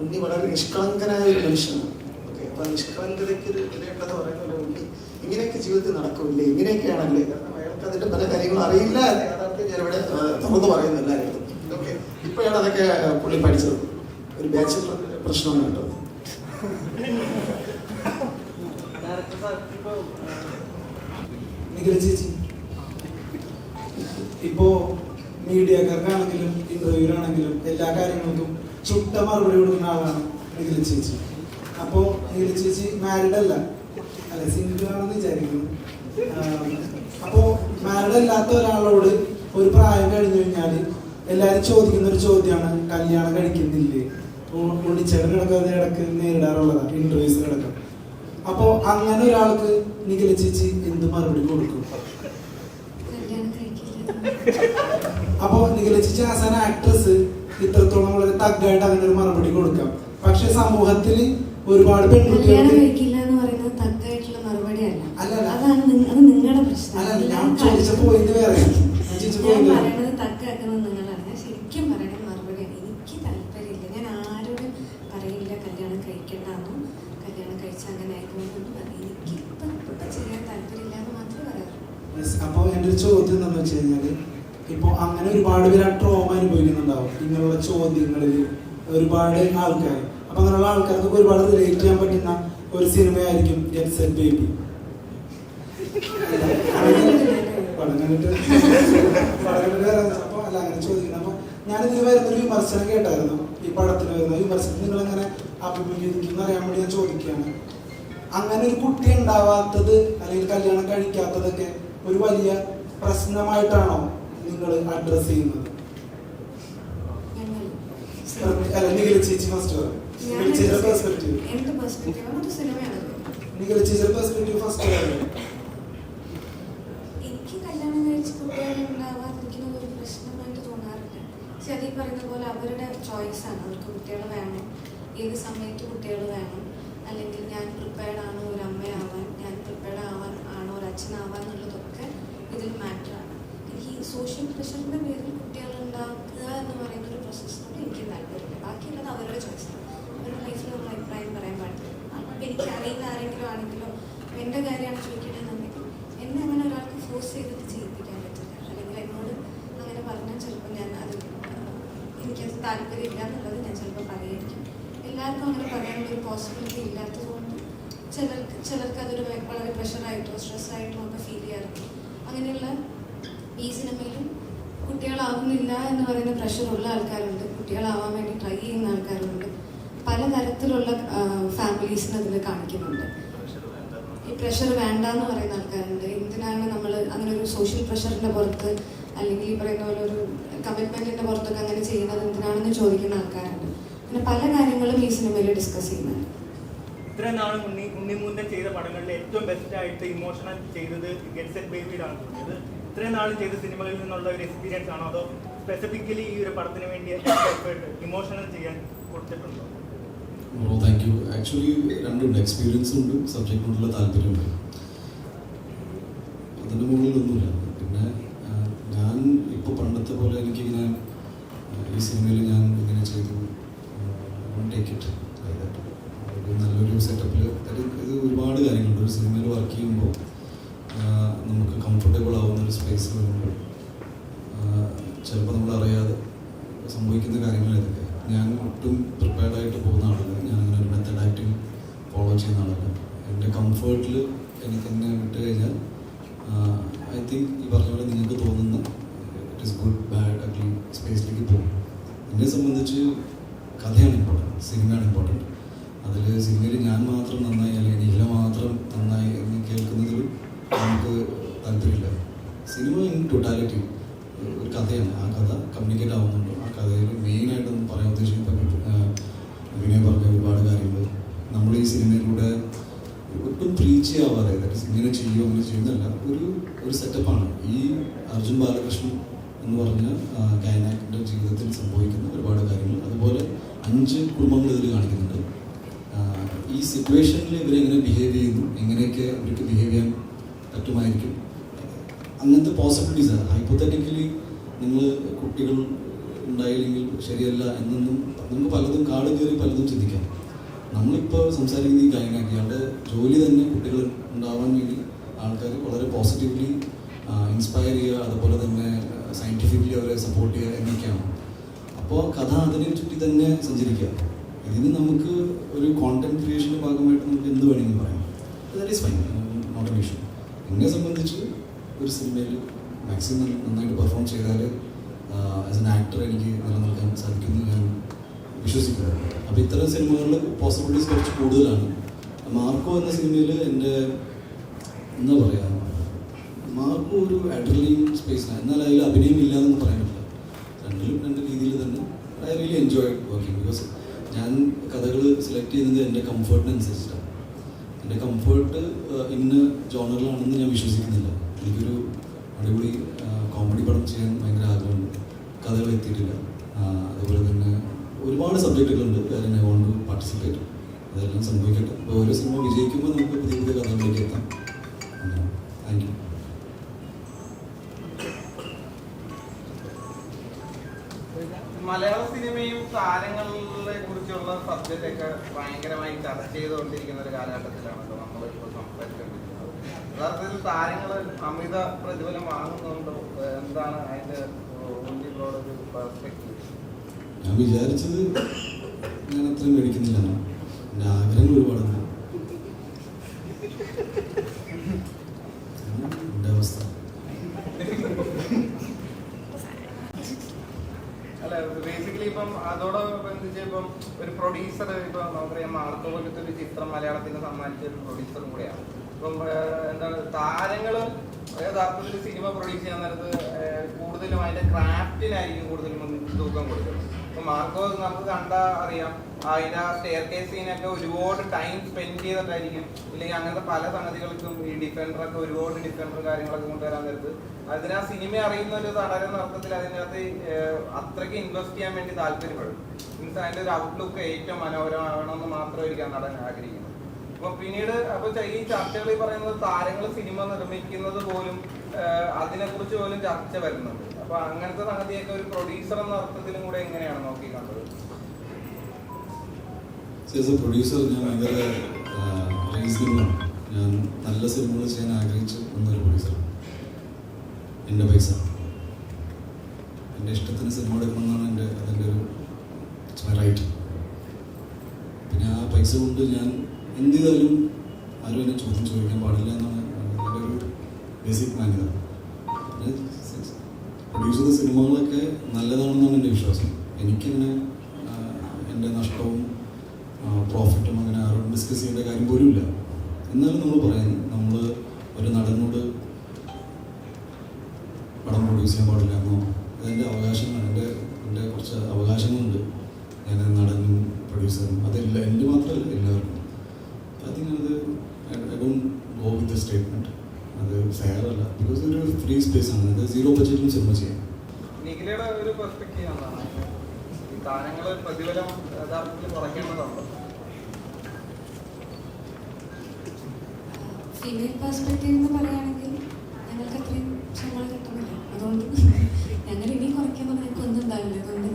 ഉണ്ണി വളരെ നിഷ്കളങ്കനായ ഒരു മനുഷ്യനാണ്. ഓക്കെ, അപ്പൊ നിഷ്കളങ്കതയ്ക്ക് ഒരു വിലയുണ്ടെന്ന് പറയുന്നത് ഉണ്ണി ഇങ്ങനെയൊക്കെ ജീവിതത്തിൽ നടക്കില്ലേ, ഇങ്ങനെയൊക്കെയാണല്ലേ. കാരണം അയാൾക്ക് അതിന്റെ പല കാര്യങ്ങളും അറിയില്ല എന്ന് യഥാർത്ഥം ഞാനിവിടെ തുറന്നു പറയുന്നില്ലായിരുന്നു. ഓക്കെ, ഇപ്പോഴാണ് അതൊക്കെ പുള്ളി പഠിച്ചത്. ഒരു ബാച്ചുലർ പ്രശ്നമാണ് കേട്ടോ. നിഖില ചേച്ചി, ഇപ്പോ മീഡിയക്കാർക്കാണെങ്കിലും ഇന്റർവ്യൂവിനാണെങ്കിലും എല്ലാ കാര്യങ്ങൾക്കും ചുട്ട മറുപടി കൊടുക്കുന്ന ആളാണ് നിഖില ചേച്ചി. അപ്പോൾ നിഖില ചേച്ചി മാരീഡ് അല്ല, സിംഗിൾ ആണെന്ന് വിചാരിക്കുന്നു. അപ്പോൾ മാരീഡ് അല്ലാത്ത ഒരാളോട് ഒരു പ്രായം കഴിഞ്ഞു കഴിഞ്ഞാൽ എല്ലാവരും ചോദിക്കുന്ന ഒരു ചോദ്യമാണ്, കല്യാണം കഴിക്കുന്നില്ലേ? ഉണ്ണിച്ചേട്ടനടക്കം അത് ഇടക്ക് നേരിടാറുള്ളതാണ് ഇന്റർവ്യൂസിലടക്കം. അപ്പോൾ അങ്ങനെ ഒരാൾക്ക് നിഖില ചേച്ചി എന്ത് മറുപടി കൊടുക്കും? അപ്പോ നിഖില ചേച്ചി ആസ് ആൻ ആക്ട്രസ് ഇത്രത്തോളം വളരെ തഗ്ഗായിട്ട് അങ്ങനെ ഒരു മറുപടി കൊടുക്കാം. പക്ഷെ സമൂഹത്തിൽ ഒരുപാട് പെൺകുട്ടികൾ ഞാൻ ചോദിച്ച പോയിന്റ് വേറെ. ശരിക്കും പറയണ മറുപടിയാണ്. എനിക്ക് താല്പര്യമില്ല, ഞാൻ ആരോടും പറയില്ല കല്യാണം കഴിക്കണ്ടെന്നോ കല്യാണം കഴിച്ച അങ്ങനെ ആയിരുന്നു പറയും. എനിക്ക് ഇപ്പൊ ചെയ്യാൻ താല്പര്യമില്ല എന്ന് മാത്രമേ പറയാറുള്ളൂ. അപ്പോൾ എൻ്റെ ഒരു ചോദ്യം എന്താണെന്ന് വെച്ച് കഴിഞ്ഞാൽ, ഇപ്പോൾ അങ്ങനെ ഒരുപാട് പേര് ആ ട്രോമ അനുഭവിക്കുന്നുണ്ടാവും ഇങ്ങനെയുള്ള ചോദ്യങ്ങളിൽ ഒരുപാട് ആൾക്കാർ. അപ്പൊ അങ്ങനെയുള്ള ആൾക്കാർക്കൊക്കെ ഒരുപാട് റിലേറ്റ് ചെയ്യാൻ പറ്റുന്ന ഒരു സിനിമയായിരിക്കും ഗെറ്റ് സെറ്റ് ബേബി. അല്ല അങ്ങനെ ചോദിക്കുന്നത്. അപ്പൊ ഞാനിതിന് വരുന്നൊരു വിമർശനം കേട്ടായിരുന്നു, ഈ പടത്തിന് വരുന്ന വിമർശനം നിങ്ങൾ എങ്ങനെ അഭിമുഖീകരിക്കുന്ന അറിയാൻ വേണ്ടി ഞാൻ ചോദിക്കുകയാണ്. അങ്ങനെ ഒരു കുട്ടി ഉണ്ടാവാത്തത് അല്ലെങ്കിൽ കല്യാണം കഴിക്കാത്തതൊക്കെ ഒരു വലിയ പ്രശ്നമായിട്ടാണോ നിങ്ങൾ അഡ്രസ് ചെയ്യുന്നത്? ഞങ്ങൾ അല്ല, നിഖില ചേച്ചി ഫസ്റ്റ് പറയും. നിഖില ചേച്ചിയുടെ പെർസ്പെക്റ്റീവ്. എന്റെ പെർസ്പെക്റ്റീവ് അത് സിനിമയാണ്. നിഖില ചേച്ചിയുടെ പെർസ്പെക്റ്റീവ് ഫസ്റ്റ് പറയും. എനിക്ക് കല്യാണം കഴിച്ച് കുട്ടികളുണ്ടാവാതിരിക്കുന്നത് ഒരു പ്രശ്നമായിട്ട് തോന്നാറില്ല. പക്ഷെ അതീ പറയുന്ന പോലെ അവരുടെ ചോയ്സാണ്. അവർക്ക് കുട്ടികൾ വേണം, ഏത് സമയത്ത് കുട്ടികൾ വേണം, അല്ലെങ്കിൽ ഞാൻ പ്രിപ്പയർഡ് ആണോ ഒരു അമ്മയാവാൻ, ഞാൻ പ്രിപ്പയർഡ് ആവാൻ ആണോ ഒരു അച്ഛനാവാൻ എന്നുള്ളതൊക്കെ ഇതിൽ മാറ്ററാണ്. എനിക്ക് ഈ സോഷ്യൽ പ്രഷറിൻ്റെ പേരിൽ കുട്ടികൾ ഉണ്ടാക്കുക എന്ന് പറയുന്ന ഒരു പ്രോസസ്സിനോട് എനിക്ക് താല്പര്യമില്ല. ബാക്കിയുള്ളത് അവരുടെ ചോയ്സാണ്. അവരുടെ ലൈഫിൽ നമ്മൾ അഭിപ്രായം പറയാൻ പാടില്ല. അപ്പം എനിക്ക് അറിയുന്ന ആരെങ്കിലും ആണെങ്കിലോ എൻ്റെ കാര്യമാണ് ചോദിക്കണമെന്നുണ്ടെങ്കിൽ എന്നെ അങ്ങനെ ഒരാൾക്ക് ഫോഴ്സ് ചെയ്തിട്ട് ചെയ്യിപ്പിക്കാൻ പറ്റില്ല. അല്ലെങ്കിൽ എന്നോട് അങ്ങനെ പറഞ്ഞാൽ ചിലപ്പോൾ ഞാൻ അത് എനിക്കത് താല്പര്യമില്ല എന്നുള്ളത് ഞാൻ ചിലപ്പോൾ പറയായിരിക്കും. എല്ലാവർക്കും അങ്ങനെ പറയാനുള്ള ഒരു പോസിബിലിറ്റി ഇല്ലാത്തതുകൊണ്ട് ചിലർക്ക് അതൊരു വളരെ പ്രഷറായിട്ടോ സ്ട്രെസ്സായിട്ടോ ഒക്കെ ഫീൽ ചെയ്യാറുണ്ട്. അങ്ങനെയുള്ള ഈ സിനിമയിലും കുട്ടികളാവുന്നില്ല എന്ന് പറയുന്ന പ്രഷറുള്ള ആൾക്കാരുണ്ട്, കുട്ടികളാവാൻ വേണ്ടി ട്രൈ ചെയ്യുന്ന ആൾക്കാരുണ്ട്, പലതരത്തിലുള്ള ഫാമിലീസിന് അതിൽ കാണിക്കുന്നുണ്ട്. ഈ പ്രഷർ വേണ്ട എന്ന് പറയുന്ന ആൾക്കാരുണ്ട്. എന്തിനാണ് നമ്മൾ അങ്ങനെ ഒരു സോഷ്യൽ പ്രഷറിൻ്റെ പുറത്ത് അല്ലെങ്കിൽ ഈ പറയുന്ന പോലെ ഒരു കമ്മിറ്റ്മെൻറ്റിൻ്റെ പുറത്തൊക്കെ അങ്ങനെ ചെയ്യുന്നത് എന്തിനാണെന്ന് ചോദിക്കുന്ന ആൾക്കാരുണ്ട്. അങ്ങനെ പല കാര്യങ്ങളും ഈ സിനിമയിൽ ഡിസ്കസ് ചെയ്യുന്നുണ്ട്. ഇത്രയും നാൾ ഉണ്ണിമൂന്തൻ ചെയ്ത പടങ്ങളിൽ ഏറ്റവും ബെസ്റ്റ് ആയിട്ട് ഇമോഷണൽ ചെയ്തത് ഗെറ്റ് സെറ്റ് ബേബിയിലാണ് തോന്നിയത്. ഇത്രയും നാൾ ചെയ്ത സിനിമകളിൽ നിന്നുള്ള ഒരു എക്സ്പീരിയൻസ് ആണോ അതോ സ്പെസിഫിക്കലി ഈ ഒരു പടത്തിന് വേണ്ടി ഇമോഷണൽ ചെയ്യാൻ കൊടുത്തിട്ടുണ്ടോ? Thank you. ആക്ച്വലി രണ്ടുണ്ട്, എക്സ്പീരിയൻസും ഉണ്ട്, സബ്ജക്റ്റിനോടുള്ള താല്പര്യമുണ്ട്. അതിൻ്റെ മുകളിലൊന്നുമില്ല. പിന്നെ ഞാൻ ഇപ്പോൾ പണ്ടത്തെ പോലെ എനിക്കിങ്ങനെ ഈ സിനിമയിൽ ഞാൻ ഇങ്ങനെ ചെയ്തു ടേക്ക് ഇറ്റ് ഒരു നല്ലൊരു സെറ്റപ്പിൽ ഇത് ഒരുപാട് കാര്യങ്ങളുണ്ട്. ഒരു സിനിമയിൽ വർക്ക് ചെയ്യുമ്പോൾ നമുക്ക് കംഫർട്ടബിൾ ആവുന്ന ഒരു സ്പേസ് വരുമ്പോൾ ചിലപ്പോൾ നമ്മൾ അറിയാതെ സംഭവിക്കുന്ന കാര്യങ്ങൾ ഇതൊക്കെ. ഞാൻ ഒട്ടും പ്രിപ്പയർഡായിട്ട് പോകുന്ന ആളല്ല. ഞാൻ അങ്ങനെ ഒരു മെത്തഡ് ആക്ടിങ് ഫോളോ ചെയ്യുന്ന ആളല്ല. എൻ്റെ കംഫേർട്ടിൽ എനിക്ക് എന്നെ വിട്ട് കഴിഞ്ഞാൽ ഐ തിങ്ക് ഈ പറഞ്ഞ പോലെ നിങ്ങൾക്ക് തോന്നുന്ന it is good bad ugly സ്പേസിലേക്ക് പോകും. എന്നെ സംബന്ധിച്ച് കഥയാണ് ഇമ്പോർട്ടൻറ്റ്, സിനിമയാണ് ഇമ്പോർട്ടൻറ്റ്. അതിൽ സിനിമയിൽ ഞാൻ മാത്രം നന്നായി അല്ലെങ്കിൽ നിഖില മാത്രം നന്നായി എന്ന് കേൾക്കുന്നതിൽ നമുക്ക് താല്പര്യമില്ല. സിനിമ ഇൻ ടോട്ടാലിറ്റി ഒരു കഥയാണ്. ആ കഥ കമ്മ്യൂണിക്കേറ്റ് ആവുന്നുണ്ടോ, ആ കഥയിൽ മെയിനായിട്ടൊന്നും പറയാൻ ഉദ്ദേശിക്കുന്ന വിനയ പറഞ്ഞ ഒരുപാട് കാര്യങ്ങൾ നമ്മൾ ഈ സിനിമയിലൂടെ ഒട്ടും പ്രീച്ച് ചെയ്യാവാതെ ഇങ്ങനെ ചെയ്യുമോ അങ്ങനെ ചെയ്യുന്നല്ല, ഒരു സെറ്റപ്പാണ്. ഈ അർജുൻ ബാലകൃഷ്ണൻ എന്ന് പറഞ്ഞ ഗായനാക്കിൻ്റെ ജീവിതത്തിൽ സംഭവിക്കുന്ന ഒരുപാട് കാര്യങ്ങൾ, അതുപോലെ 5 കുടുംബങ്ങൾ ഇതിൽ കാണിക്കുന്നുണ്ട്. ഈ സിറ്റുവേഷനിൽ ഇവരെങ്ങനെ ബിഹേവ് ചെയ്യുന്നു, എങ്ങനെയൊക്കെ അവർക്ക് ബിഹേവ് ചെയ്യാൻ പറ്റുമായിരിക്കും, അങ്ങനത്തെ പോസിബിലിറ്റീസാണ്. ഹൈപ്പോത്തറ്റിക്കലി നിങ്ങൾ കുട്ടികൾ ഉണ്ടായില്ലെങ്കിൽ ശരിയല്ല എന്നൊന്നും നമുക്ക് പലതും കാട് കയറി പലതും ചിന്തിക്കാം. നമ്മളിപ്പോൾ സംസാരിക്കുന്ന ഈ ഗായനാക്കി അവരുടെ ജോലി തന്നെ കുട്ടികൾ ഉണ്ടാവാൻ വേണ്ടി ആൾക്കാർ വളരെ പോസിറ്റീവ്ലി ഇൻസ്പയർ ചെയ്യുക, അതുപോലെ തന്നെ സയൻറ്റിഫിക്കലി അവരെ സപ്പോർട്ട് ചെയ്യുക എന്നൊക്കെയാണ്. അപ്പോൾ കഥ അതിനെ ചുറ്റി തന്നെ സഞ്ചരിക്കുക. ഇതിന് നമുക്ക് ഒരു കോണ്ടന്റ് ക്രിയേഷൻ്റെ ഭാഗമായിട്ട് നമുക്ക് എന്ത് വേണമെങ്കിലും പറയാം. That is fine, not an issue. എന്നെ സംബന്ധിച്ച് ഒരു സിനിമയിൽ മാക്സിമം നന്നായിട്ട് പെർഫോം ചെയ്താൽ ആസ് എൻ ആക്ടർ എനിക്ക് നിലനിൽക്കാൻ സാധിക്കുമെന്ന് ഞാൻ വിശ്വസിക്കുന്നത്. അപ്പോൾ ഇത്തരം സിനിമകളിൽ പോസിബിലിറ്റീസ് കുറച്ച് കൂടുതലാണ്. മാർക്കോ എന്ന സിനിമയിൽ എൻ്റെ എന്താ പറയുക, മാർക്കോ ഒരു അഡ്രിനലിൻ സ്പേസാണ്. എന്നാൽ അതിൽ അഭിനയം ഇല്ലാതെന്ന് പറയാൻ പറ്റില്ല. രണ്ടിലും രണ്ട് രീതിയിൽ തന്നെ I really enjoy working. Because ഞാൻ കഥകൾ സെലക്ട് ചെയ്യുന്നത് എൻ്റെ കംഫർട്ടിനനുസരിച്ചിട്ടാണ്. എൻ്റെ കംഫർട്ട് ഇന്ന ജോണറിലാണെന്ന് ഞാൻ വിശ്വസിക്കുന്നില്ല. എനിക്കൊരു അടിപൊളി കോമഡി പടം ചെയ്യാൻ ഭയങ്കര ആഗ്രഹമുണ്ട്. കഥകൾ എത്തിയിട്ടില്ല. അതുപോലെ തന്നെ ഒരുപാട് സബ്ജക്റ്റുകളുണ്ട് വേറെ ഐ വോണ്ട് ടു പാർട്ടിസിപ്പേറ്റ്. അതെല്ലാം സംഭവിക്കട്ടെ. അപ്പോൾ ഓരോ സിനിമ വിജയിക്കുമ്പോൾ നമുക്ക് പുതിയ പുതിയ കഥകളിലേക്ക് എത്താം. Thank you. മലയാള സിനിമയും താരങ്ങളെ കുറിച്ചുള്ള സബ്ജക്റ്റ് ഒക്കെ ഭയങ്കരമായി ചർച്ച ചെയ്തുകൊണ്ടിരിക്കുന്ന ഒരു കാലഘട്ടത്തിലാണല്ലോ നമ്മളിപ്പോൾ സംസാരിച്ചുകൊണ്ടിരിക്കുന്നത്. യഥാർത്ഥത്തിൽ താരങ്ങൾ അമിത പ്രതിഫലം വാങ്ങുന്നുണ്ടോ? എന്താണ് അതിന്റെ ഒരു പെർസ്പെക്റ്റീവ്? ഞാൻ വിചാരിച്ചത് ഞാൻ അത്രയും മേടിക്കുന്നില്ല. എൻ്റെ ആഗ്രഹങ്ങൾ ഒരുപാടുണ്ട്. എൻ്റെ അവസ്ഥ അല്ല, ബേസിക്കലി ഇപ്പം അതോടനുബന്ധിച്ച് ഇപ്പം ഒരു പ്രൊഡ്യൂസർ, ഇപ്പം നമുക്കറിയാം മാർക്കോ പോലത്തെ ഒരു ചിത്രം മലയാളത്തിന് സമ്മാനിച്ച ഒരു പ്രൊഡ്യൂസറും കൂടെയാണ്. ഇപ്പം എന്താണ് താരങ്ങള് യഥാർത്ഥത്തിൽ സിനിമ പ്രൊഡ്യൂസ് ചെയ്യാൻ നേരത്ത് കൂടുതലും അതിന്റെ ക്രാഫ്റ്റിനായിരിക്കും കൂടുതലും തൂക്കം കൊടുക്കുന്നത്. ഇപ്പൊ മാർക്കോ നമുക്ക് കണ്ടാൽ അറിയാം, അതിന്റെ സ്റ്റെയർ കേസ് സീനൊക്കെ ഒരുപാട് ടൈം സ്പെൻഡ് ചെയ്തിട്ടായിരിക്കും, ഇല്ലെങ്കിൽ അങ്ങനത്തെ പല സംഗതികൾക്കും ഈ ഡിഫൻഡറൊക്കെ ഒരുപാട് ഡിഫൻഡർ കാര്യങ്ങളൊക്കെ കൊണ്ടുവരാൻ നേരത്ത് അതിന് ആ സിനിമ അറിയുന്ന ഒരു നടൻ അർത്ഥത്തിൽ അതിനകത്ത് അത്രയ്ക്ക് ഇൻവെസ്റ്റ് ചെയ്യാൻ വേണ്ടി താല്പര്യപ്പെടും. മീൻസ് അതിന്റെ ഒരു ഔട്ട്ലുക്ക് ഏറ്റവും മനോഹരമാകണമെന്ന് മാത്രമായിരിക്കും ആ നടൻ ആഗ്രഹിക്കുന്നത്. അപ്പൊ പിന്നീട് ഈ ചർച്ചകളിൽ പറയുന്നത് താരങ്ങൾ സിനിമ നിർമ്മിക്കുന്നത് പോലും അതിനെക്കുറിച്ച് പോലും ചർച്ച വരുന്നുണ്ട്. അപ്പൊ അങ്ങനത്തെ സംഗതിയൊക്കെ ഒരു പ്രൊഡ്യൂസർ എന്ന അർത്ഥത്തിലും കൂടെ എങ്ങനെയാണ് നോക്കി കണ്ടത്? പ്രൊഡ്യൂസർ ഞാൻ ഭയങ്കര റീസണബിളാണ്. ഞാൻ നല്ല സിനിമകൾ ചെയ്യാൻ ആഗ്രഹിച്ചു എന്നൊരു പ്രൊഡ്യൂസറാണ്. എൻ്റെ പൈസ, എൻ്റെ ഇഷ്ടത്തിന് സിനിമ എടുക്കണമെന്നാണ് അതിൻ്റെ ഒരു റൈറ്റ്. പിന്നെ ആ പൈസ കൊണ്ട് ഞാൻ എന്ത് ചെയ്താലും ആരും എന്നെ ചോദ്യം ചോദിക്കാൻ പാടില്ല എന്നാണ് എൻ്റെ ഒരു ബേസിക് മാന്യത. പ്രൊഡ്യൂസ് ചെയ്ത സിനിമകളൊക്കെ നല്ലതാണെന്നാണ് എൻ്റെ വിശ്വാസം. എനിക്കങ്ങനെ എൻ്റെ നഷ്ടവും പ്രോഫിറ്റും അങ്ങനെ ആരോടും ഡിസ്കസ് ചെയ്യേണ്ട കാര്യം പോലും ഇല്ല. എന്നാലും നമ്മൾ പറയുന്നു, നമ്മൾ ഒരു നടനോട് പടം പ്രൊഡ്യൂസ് ചെയ്യാൻ പാടില്ല എന്നോ, അതെൻ്റെ അവകാശങ്ങളാണ്. എൻ്റെ കുറച്ച് അവകാശങ്ങളുണ്ട്. ഞാൻ നടനും പ്രൊഡ്യൂസറും അതല്ല എൻ്റെ മാത്രമല്ല, എല്ലാവർക്കും. അതിനത് I don't go with the statement. അത് ഫെയർ അല്ല. ബിക്കോസ് ഒരു ഫ്രീ സ്പേസ് ആണ്. അത് 0 ബഡ്ജറ്റിലും സിനിമ ചെയ്യാം. നിഖിലയുടെ ഒരു പെർസ്പെക്റ്റീവ് എന്താണ്? ഈ താരങ്ങൾ പ്രതിഫലം യഥാർത്ഥത്തിൽ കുറയ്ക്കേണ്ടതുണ്ടോ? ഫീമെയിൽ പെർസ്പെക്റ്റീവ് എന്ന് പറയുകയാണെങ്കിൽ ഞങ്ങൾക്ക് അത്രയും ശമ്പളം കിട്ടുന്നില്ല. അതുകൊണ്ട് ഞങ്ങൾ ഇനി കുറയ്ക്കുമ്പോൾ ഞങ്ങൾക്ക് ഒന്നും ഉണ്ടാവില്ല. അതുകൊണ്ട്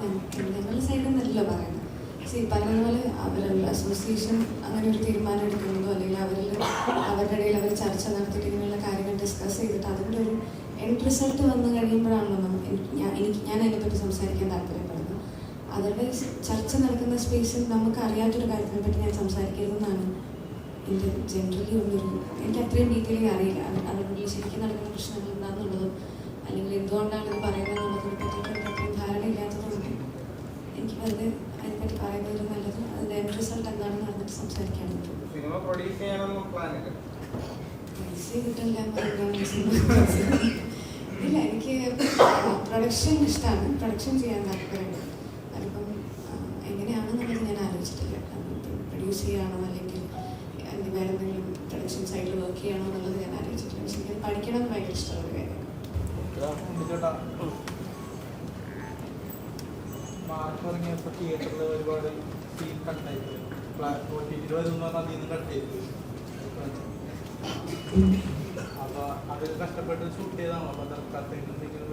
ഞങ്ങളുടെ സൈഡിൽ നിന്നല്ലോ പറയുന്നത്. പറഞ്ഞതുപോലെ അവരുള്ള അസോസിയേഷൻ അങ്ങനെ ഒരു തീരുമാനം എടുക്കുന്നതോ അല്ലെങ്കിൽ അവരുടെ ഇടയിൽ അവർ ചർച്ച നടത്തിയിട്ട് ഇങ്ങനെയുള്ള കാര്യങ്ങൾ ഡിസ്കസ് ചെയ്തിട്ട് അതിൻ്റെ ഒരു എൻഡ് റിസൾട്ട് വന്നു കഴിയുമ്പോഴാണല്ലോ ഞാൻ അതിനെപ്പറ്റി സംസാരിക്കാൻ താല്പര്യപ്പെടുന്നത്. അവരുടെ ചർച്ച നടക്കുന്ന സ്പേസിൽ നമുക്ക് അറിയാത്തൊരു കാര്യത്തിനെ പറ്റി ഞാൻ സംസാരിക്കരുതെന്നാണ് എൻ്റെ ജനറലി ഉള്ളൊരു, എനിക്ക് അത്രയും ഡീറ്റെയിലിംഗ് അറിയില്ല. അവരുടെ ശരിക്കും നടക്കുന്ന പ്രശ്നങ്ങൾ എന്താണെന്നുള്ളതും അല്ലെങ്കിൽ എന്തുകൊണ്ടാണ് ഇത് പറയുന്നത് എന്നുള്ളതിനെ പറ്റിയിട്ട് എനിക്ക് അത്രയും ധാരണയില്ലാത്തതുകൊണ്ട് എനിക്ക് വെറുതെ അതിനെപ്പറ്റി പറയുന്നതിൽ നല്ലത് അതിൻ്റെ എൻഡ് റിസൾട്ട് എന്താണെന്ന് പറഞ്ഞിട്ട് സംസാരിക്കാൻ പറ്റും. സിനിമ പ്രൊഡ്യൂസ് ചെയ്യാനൊന്നും പ്ലാനില്ല? പൈസ കിട്ടില്ല. ഇല്ല, എനിക്ക് പ്രൊഡക്ഷൻ ഇഷ്ടമാണ്. പ്രൊഡക്ഷൻ ചെയ്യാൻ താല്പര്യമുണ്ട്. അതിപ്പം എങ്ങനെയാണെന്നുള്ളത് ഞാൻ ആലോചിച്ചിട്ടില്ല. പ്രൊഡ്യൂസ് ചെയ്യുകയാണോ അല്ലെങ്കിൽ വേറെ എന്തെങ്കിലും പ്രൊഡക്ഷൻ സൈഡിൽ വർക്ക് ചെയ്യണോ എന്നുള്ളത് ഞാൻ ആലോചിച്ചിട്ടില്ല. പക്ഷെ എനിക്ക് പഠിക്കണം എന്ന് ഭയങ്കര ഇഷ്ടമുള്ള കാര്യം. മാർക്ക് ഇറങ്ങിയപ്പോൾ തിയേറ്ററിൽ ഒരുപാട് സീൻ കട്ടായിട്ട് കട്ടായിട്ട് അപ്പൊ അതിൽ കഷ്ടപ്പെട്ട് ഷൂട്ട് ചെയ്താണോ? അപ്പൊ കത്തേക്ക് എന്തെങ്കിലും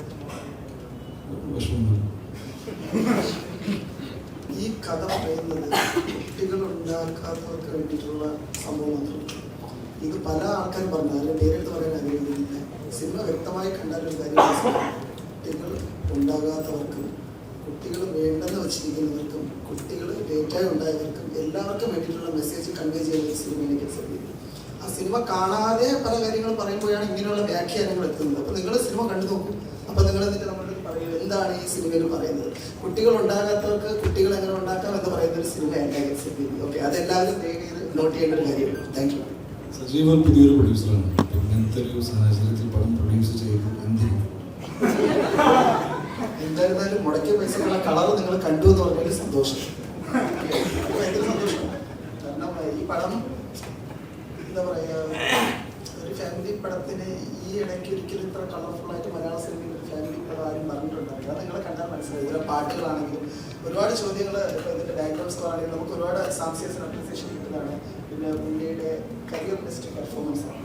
വിഷമം. ഈ കഥ പറയുന്നത് കുട്ടികൾ ഉണ്ടാക്കാത്തവർക്ക് വേണ്ടിയിട്ടുള്ള സംഭവം മാത്രമല്ല. ഇത് പല ആൾക്കാരും പറഞ്ഞു, അതിൻ്റെ പേരെടുത്ത് പറയാൻ ആഗ്രഹിക്കുന്നില്ല. സിനിമ വ്യക്തമായി കണ്ടാലൊരു കാര്യം, കുട്ടികൾ ഉണ്ടാകാത്തവർക്കും കുട്ടികൾ വേണ്ടെന്ന് വച്ചിരിക്കുന്നവർക്കും കുട്ടികൾ ലേറ്റായി ഉണ്ടായവർക്കും എല്ലാവർക്കും വേണ്ടിയിട്ടുള്ള മെസ്സേജ് കൺവേ ചെയ്യുന്ന സിനിമയിലേക്ക് സാധിക്കും. ആ സിനിമ കാണാതെ പല കാര്യങ്ങളും പറയുമ്പോഴാണ് ഇങ്ങനെയുള്ള വ്യാഖ്യാനങ്ങൾ എത്തുന്നത്. അപ്പോൾ നിങ്ങൾ സിനിമ കണ്ടു നോക്കും. അപ്പോൾ നിങ്ങൾ എന്നിട്ട് നമ്മളോട് പറയും എന്താണ് ഈ സിനിമയിൽ പറയുന്നത്. കുട്ടികൾ ഉണ്ടാകാത്തവർക്ക് കുട്ടികൾ എങ്ങനെ ഉണ്ടാക്കാം എന്ന് പറയുന്ന ഒരു സിനിമ ഉണ്ടാക്കി. ഓക്കെ, അതെല്ലാവരും നോട്ട് ചെയ്യേണ്ട ഒരു കാര്യമാണ്. Thank you. സജീവൻ പുതിയൊരു പ്രൊഡ്യൂസറാണ്. ഇങ്ങനത്തെ ഒരു സാഹചര്യത്തിൽ പടം പ്രൊഡ്യൂസ് ചെയ്ത് എന്തിനും എന്തായിരുന്നാലും മുടക്കിയ പൈസക്കുള്ള കളർ നിങ്ങൾ കണ്ടു എന്ന് പറഞ്ഞാൽ സന്തോഷം, ഭയങ്കര സന്തോഷം. കാരണം ഈ പടം എന്താ പറയുക, ഒരു ഫാമിലി പടത്തിന് ഈ ഇടയ്ക്ക് ഒരിക്കലും ഇത്ര കളർഫുള്ളായിട്ട് മലയാള സിനിമയിൽ ഒരു ഫാമിലി പടം ആരും പറഞ്ഞിട്ടുണ്ടാവില്ല. അത് നിങ്ങൾ കണ്ടാൽ മനസ്സിലായി. ഇതിലെ പാട്ടുകളാണെങ്കിലും ഒരുപാട് ചോദ്യങ്ങൾ, ഇപ്പോൾ ഇതിൻ്റെ ബാക്ക്ഗ്രൗണ്ട് സ്കോർ ആണെങ്കിലും നമുക്ക് ഒരുപാട് സാംസ്കാരിക അപ്രീസിയേഷൻ കിട്ടുന്നതാണ്. പിന്നെ പുള്ളിയുടെ കരിയർ ബെസ്റ്റ് പെർഫോമൻസ് ആണ്.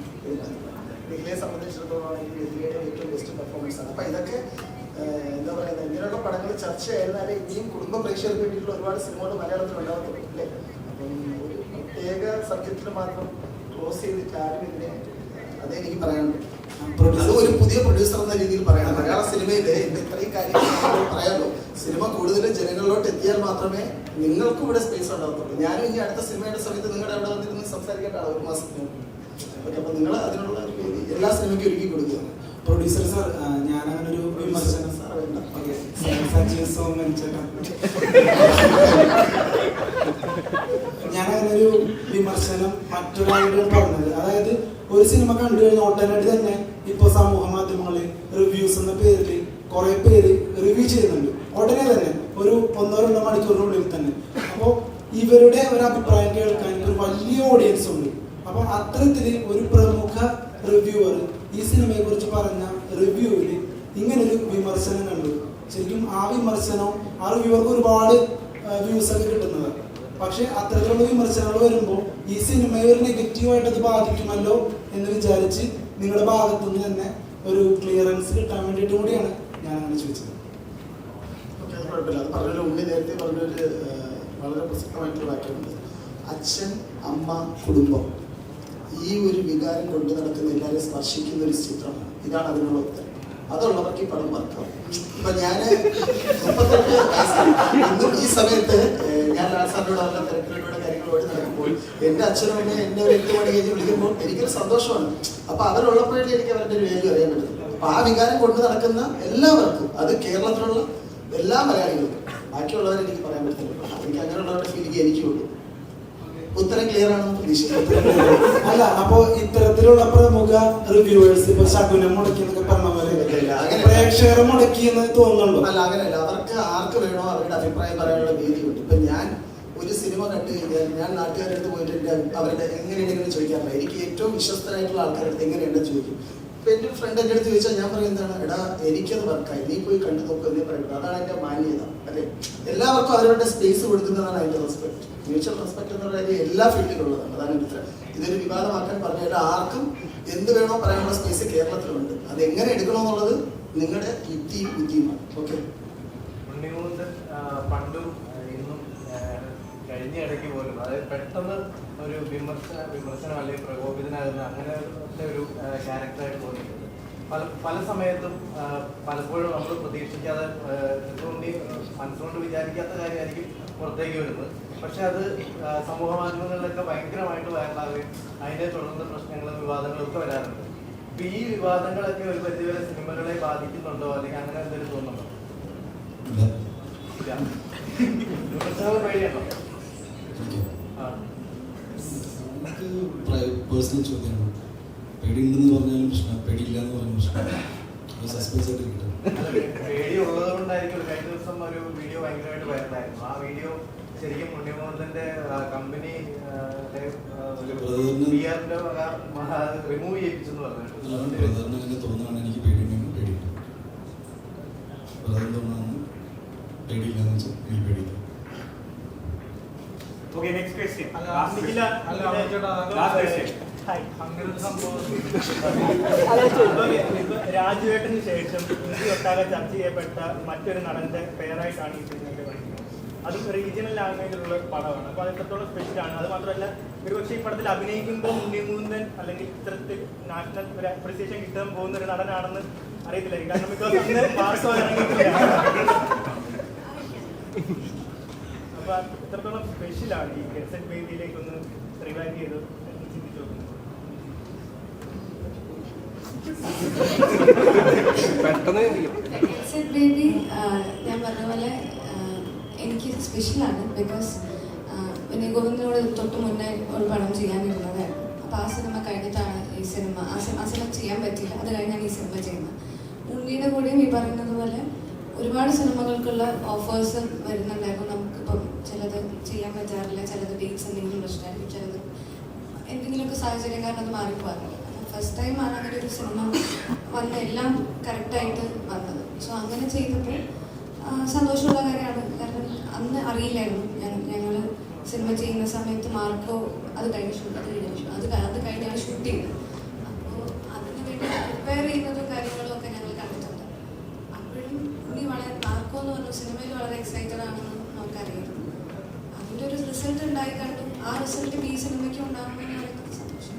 നിഖിലയെ സംബന്ധിച്ചിടത്തോളം ആണെങ്കിൽ നിഖിലയുടെ ഏറ്റവും ബെസ്റ്റ് പെർഫോമൻസ് ആണ്. അപ്പം ഇതൊക്കെ എന്താ പറയുക, ഇങ്ങനെയുള്ള പടങ്ങൾ ചർച്ചയായിരുന്നാലേ ഇനിയും കുടുംബ പ്രേക്ഷകർക്ക് വേണ്ടിയിട്ടുള്ള ഒരുപാട് സിനിമകൾ മലയാളത്തിൽ ഉണ്ടാകത്തുള്ളൂ അല്ലേ. അപ്പം ഒരു പ്രത്യേക സബ്ജക്റ്റിൽ മാത്രം ക്ലോസ് ചെയ്തിട്ട് ആരും ഇതിനെ, അതേ എനിക്ക് പറയാനുണ്ട്. അത് ഒരു പുതിയ പ്രൊഡ്യൂസർ എന്ന രീതിയിൽ പറയണം. മലയാള സിനിമയിൽ ഇത്രയും കാര്യങ്ങൾ പറയാമല്ലോ. സിനിമ കൂടുതൽ ജനങ്ങളിലോട്ട് എത്തിയാൽ മാത്രമേ നിങ്ങൾക്കും ഇവിടെ സ്പേസ് ഉണ്ടാകത്തുള്ളൂ. ഞാനും ഇനി അടുത്ത സിനിമയുടെ സമയത്ത് നിങ്ങളുടെ അവിടെ വന്നിരുന്ന് സംസാരിക്കേണ്ടതാണ് ഒരു മാസത്തിന്. ഓക്കെ, അപ്പം നിങ്ങൾ അതിനുള്ള ഒരു വേദി എല്ലാ സിനിമയ്ക്കും ഒരുക്കി കൊടുക്കുക. പ്രൊഡ്യൂസർ സാർ, ഞാനങ്ങനെ ഒരു വിമർശനം ഞാനങ്ങനെ ഒരു വിമർശനം മറ്റൊരാളുടെ പറഞ്ഞത്, അതായത് ഒരു സിനിമ കണ്ടു കഴിഞ്ഞാൽ ഉടനടി തന്നെ ഇപ്പൊ സമൂഹ മാധ്യമങ്ങളിൽ റിവ്യൂസ് എന്ന പേരിൽ കുറെ പേര് റിവ്യൂ ചെയ്യുന്നുണ്ട് ഉടനെ തന്നെ, ഒരു 1-2 മണിക്കൂറിനുള്ളിൽ തന്നെ. അപ്പോൾ ഇവരുടെ ഒരു അഭിപ്രായം കേൾക്കാൻ ഒരു വലിയ ഓഡിയൻസ് ഉണ്ട്. അപ്പോൾ അത്തരത്തില് ഒരു പ്രമുഖ റിവ്യൂവർ ഈ സിനിമയെ കുറിച്ച് പറഞ്ഞ റിവ്യൂവിൽ ഇങ്ങനൊരു വിമർശനം കണ്ടു. ശരിക്കും ആ വിമർശനം ആ റിവ്യൂവർക്ക് ഒരുപാട് വ്യൂസ് ഒക്കെ കിട്ടുന്നത്. പക്ഷെ അത്തരത്തിലുള്ള വിമർശനങ്ങൾ വരുമ്പോൾ ഈ സിനിമയെ ഒരു നെഗറ്റീവായിട്ട് അത് ബാധിക്കുമല്ലോ എന്ന് വിചാരിച്ച് നിങ്ങളുടെ ഭാഗത്തുനിന്ന് തന്നെ ഒരു ക്ലിയറൻസ് കിട്ടാൻ വേണ്ടിയിട്ട് കൂടിയാണ് ഞാൻ അങ്ങനെ ചോദിച്ചത്. ഓക്കെ, അത് കുഴപ്പമില്ല. അത് പറഞ്ഞൊരു ഉണ്ണി നേരത്തെ പറഞ്ഞൊരു വളരെ പ്രസക്തമായിട്ടുള്ള വാക്യമുണ്ട്. അച്ഛൻ, അമ്മ, കുടുംബം, ഈ ഒരു വികാരം കൊണ്ട് നടക്കുന്ന എല്ലാവരെയും സ്പർശിക്കുന്ന ഒരു ചിത്രമാണ്. ഇതാണ് അതിനുള്ള ഉത്തരം. അതുള്ളവർക്ക് ഈ പടം വർക്കാവും. ഇപ്പൊ ഞാൻ 38 വയസ്സാണ്. ഇന്നും ഈ സമയത്ത് ഞാൻ ലാൽസാറിനോട് നല്ല തിരക്കിലൂടെ കാര്യങ്ങൾ ഓടി നടക്കുമ്പോൾ എൻ്റെ അച്ഛനും അമ്മയും എന്നെ ഒരു 8 മണി കഴിഞ്ഞ് വിളിക്കുമ്പോൾ എനിക്കൊരു സന്തോഷമാണ്. അപ്പൊ അവരുള്ളപ്പോഴേ എനിക്ക് അവരുടെ ഒരു വാല്യൂ അറിയാൻ പറ്റും. അപ്പൊ ആ വികാരം കൊണ്ട് നടക്കുന്ന എല്ലാവർക്കും, അത് കേരളത്തിലുള്ള എല്ലാ മലയാളികൾക്കും, ബാക്കിയുള്ളവരെ എനിക്ക് പറയാൻ പറ്റില്ല. എനിക്ക് അങ്ങനെയുള്ളവരുടെ ഫീലിംഗ് എനിക്കുള്ളൂ. ഉത്തരം ക്ലിയർ ആണെന്ന് പ്രതീക്ഷിക്കുന്നു. അല്ല, അപ്പൊ ഇത്തരത്തിലുള്ള പ്രമുഖ റിവ്യൂവേഴ്സ് ഇപ്പൊ ശകുനം മുടക്കി എന്നൊക്കെ പറഞ്ഞ പോലെ പ്രേക്ഷകരെ മുടക്കി എന്ന് തോന്നുന്നുണ്ടോ? അല്ല, അങ്ങനെയല്ല. അവർക്ക് ആർക്ക് വേണോ അവരുടെ അഭിപ്രായം പറയാനുള്ള വേദിയുണ്ട്. ഇപ്പൊ ഞാൻ ഒരു സിനിമ കണ്ടു കഴിഞ്ഞാൽ ഞാൻ നാട്ടുകാരുടെ അടുത്ത് പോയിട്ട് അവരുടെ എങ്ങനെയുണ്ടെന്ന് ചോദിക്കാറില്ല. എനിക്ക് ഏറ്റവും വിശ്വസ്തരായിട്ടുള്ള ആൾക്കാരുടെ അടുത്ത് എങ്ങനെയുണ്ടെന്ന് ചോദിക്കും. ഇപ്പൊ എൻ്റെ ഫ്രണ്ട് എൻ്റെ അടുത്ത് ചോദിച്ചാൽ ഞാൻ പറയും എന്താണ്, എടാ എനിക്കത് വർക്കായി, നീ പോയി കണ്ടു നോക്കുക എന്നേ പറയുന്നത്. അതാണ് എൻ്റെ മാന്യത. അല്ലെ, എല്ലാവർക്കും അവരുടെ സ്പേസ് കൊടുക്കുന്നതാണ് അതിൻ്റെ റെസ്പെക്ട്. മ്യൂച്വൽ റെസ്പെക്ട് എന്ന് പറയുന്നത് എല്ലാ ഫീൽഡിലുള്ളതാണ്. അതാണ് എൻ്റെ ഉത്തരം. ഇതൊരു വിവാദമാക്കാൻ പറഞ്ഞാൽ ആർക്കും എന്ത് വേണോ പറയാനുള്ള സ്പേസ് കേരളത്തിലുണ്ട്. അത് എങ്ങനെ എടുക്കണമെന്നുള്ളത് നിങ്ങളുടെ യുക്തിയും ബുദ്ധിയുമാണ്. ഓക്കെ, ഉണ്ണിമുകുന്ദൻ പണ്ടും ഇന്നും കഴിഞ്ഞ ഇടയ്ക്ക് പോലും അതായത് പെട്ടെന്ന് ഒരു വിമർശനം അല്ലെങ്കിൽ പ്രകോപിതനാകുന്ന അങ്ങനത്തെ ഒരു ക്യാരക്ടറായിട്ട് തോന്നിയിട്ടുണ്ട്. പല സമയത്തും പലപ്പോഴും നമ്മൾ പ്രതീക്ഷിക്കാതെ ഉണ്ണി മനസ്സുകൊണ്ട് വിചാരിക്കാത്ത കാര്യമായിരിക്കും പുറത്തേക്ക് വരുന്നത്. പക്ഷെ അത് സമൂഹ മാധ്യമങ്ങളിലൊക്കെ ഭയങ്കരമായിട്ട് വൈറലാകുകയും അതിനെ തുടർന്ന് പ്രശ്നങ്ങളും വിവാദങ്ങളും ഒക്കെ വരാറുണ്ട്. അപ്പൊ ഈ വിവാദങ്ങളൊക്കെ ഒരു പരിധിവരെ സിനിമകളെ ബാധിക്കുന്നുണ്ടോ, അല്ലെങ്കിൽ അങ്ങനെ എന്തെങ്കിലും തോന്നുന്നുണ്ടോ? വിമർശനങ്ങൾ പേടിയാണോ? നമുക്ക് പേഴ്സണൽ ചോദ്യമാണ്. പേടിയുണ്ടെന്ന് പറഞ്ഞാലും പ്രശ്നം, പേടിയില്ല എന്ന് പറഞ്ഞാലും പ്രശ്നം. സസ്പെൻസ് ആയിട്ട് കിട്ടും. പേടി ഉള്ളത് കൊണ്ടായിരിക്കും. കഴിഞ്ഞ ദിവസം ഒരു വീഡിയോ ഭയങ്കരമായിട്ട് വൈറലായിരുന്നു. ആ വീഡിയോ ശരിക്കും ഉണ്ണിമുകുന്ദന്റെ കമ്പനി റിമൂവ് ചെയ്യിപ്പിച്ചെന്ന് പറഞ്ഞു. ബ്രദറിന് അങ്ങനെ തോന്നുകയാണ് എനിക്ക് പേടിയുണ്ടെങ്കിൽ പേടിയില്ല. ബ്രദറിന് തോന്നുന്നു പേടിയില്ല എന്ന് വെച്ചാൽ എനിക്ക് പേടിയില്ല. Okay, next question. രാജുവേട്ടന് ശേഷം ഇന്ത്യ ഒട്ടാകെ ചർച്ച ചെയ്യപ്പെട്ട മറ്റൊരു നടന്റെ പേരായിട്ടാണ് ഈ സിനിമയുടെ പഠിക്കുന്നത്. അതും റീജിയണൽ ലാംഗ്വേജിലുള്ള പടമാണ്. അപ്പോൾ അത് എത്രത്തോളം സ്പെഷ്യലാണ്. അത് മാത്രമല്ല, ഒരുപക്ഷെ ഈ പടത്തിൽ അഭിനയിക്കുമ്പോൾ ഉണ്ണിമുകുന്ദൻ അല്ലെങ്കിൽ ഇത്തരത്തിൽ നാഷണൽ ഒരു അപ്രിസിയേഷൻ കിട്ടാൻ പോകുന്ന ഒരു നടനാണെന്ന് അറിയത്തില്ലായിരിക്കും. കാരണം ബിക്കോസ് അന്ന് പാർസോ ഇറങ്ങിയിട്ടില്ല. അപ്പൊ എത്രത്തോളം സ്പെഷ്യലാണ് ഈ ഗെറ്റ്സ് ബേബിയിലേക്ക് ഒന്ന് റിവൈൻഡ് ചെയ്ത് ചിന്തിച്ചു നോക്കുന്നത്. ബേബി ഞാൻ പറഞ്ഞ പോലെ എനിക്ക് സ്പെഷ്യലാണ്. ബിക്കോസ് പിന്നെ ഗോവിന്ദനോട് തൊട്ട് മുന്നേ ഒരു പടം ചെയ്യാനിരുന്നതായിരുന്നു. അപ്പോൾ ആ സിനിമ കഴിഞ്ഞിട്ടാണ് ഈ സിനിമ ആ സിനിമ ചെയ്യാൻ പറ്റിയില്ല. അത് കഴിഞ്ഞാണ് ഈ സിനിമ ചെയ്യുന്നത്. ഉണ്ണിയുടെ കൂടെയും ഈ പറയുന്നത് പോലെ ഒരുപാട് സിനിമകൾക്കുള്ള ഓഫേഴ്സ് വരുന്നുണ്ടായിരുന്നു. നമുക്കിപ്പം ചിലത് ചെയ്യാൻ പറ്റാറില്ല, ചിലത് ഡേറ്റ്സ് എന്തെങ്കിലും പ്രശ്നമായിരിക്കും, ചിലത് എന്തെങ്കിലുമൊക്കെ സാഹചര്യം കാരണം അത് മാറിപ്പോകാറില്ല. ഫസ്റ്റ് ടൈമാണ് അങ്ങനെ ഒരു സിനിമ വന്ന് എല്ലാം കറക്റ്റായിട്ട് വന്നത്. സോ അങ്ങനെ ചെയ്തപ്പോൾ സന്തോഷമുള്ള കാര്യമാണ്. കാരണം അന്ന് അറിയില്ലായിരുന്നു. ഞങ്ങൾ സിനിമ ചെയ്യുന്ന സമയത്ത് മാർക്കോ അത് കഴിഞ്ഞാണ് ഷൂട്ട് ചെയ്തത്. അപ്പോൾ അതിന് വേണ്ടി പ്രിപ്പയർ ചെയ്യുന്നതും കാര്യങ്ങളും ഒക്കെ ഞങ്ങൾ കണ്ടിട്ടുണ്ട്. അപ്പോഴും ഉണ്ണി മാർക്കോ എന്ന് പറഞ്ഞ സിനിമയിൽ വളരെ എക്സൈറ്റഡ് ആണെന്ന് നമുക്കറിയാം. അതിൻ്റെ ഒരു റിസൾട്ട് ഉണ്ടായി കണ്ടു. ആ റിസൾട്ട് ഈ സിനിമയ്ക്ക് ഉണ്ടാകുമെന്ന് പറയുന്നത് സന്തോഷം.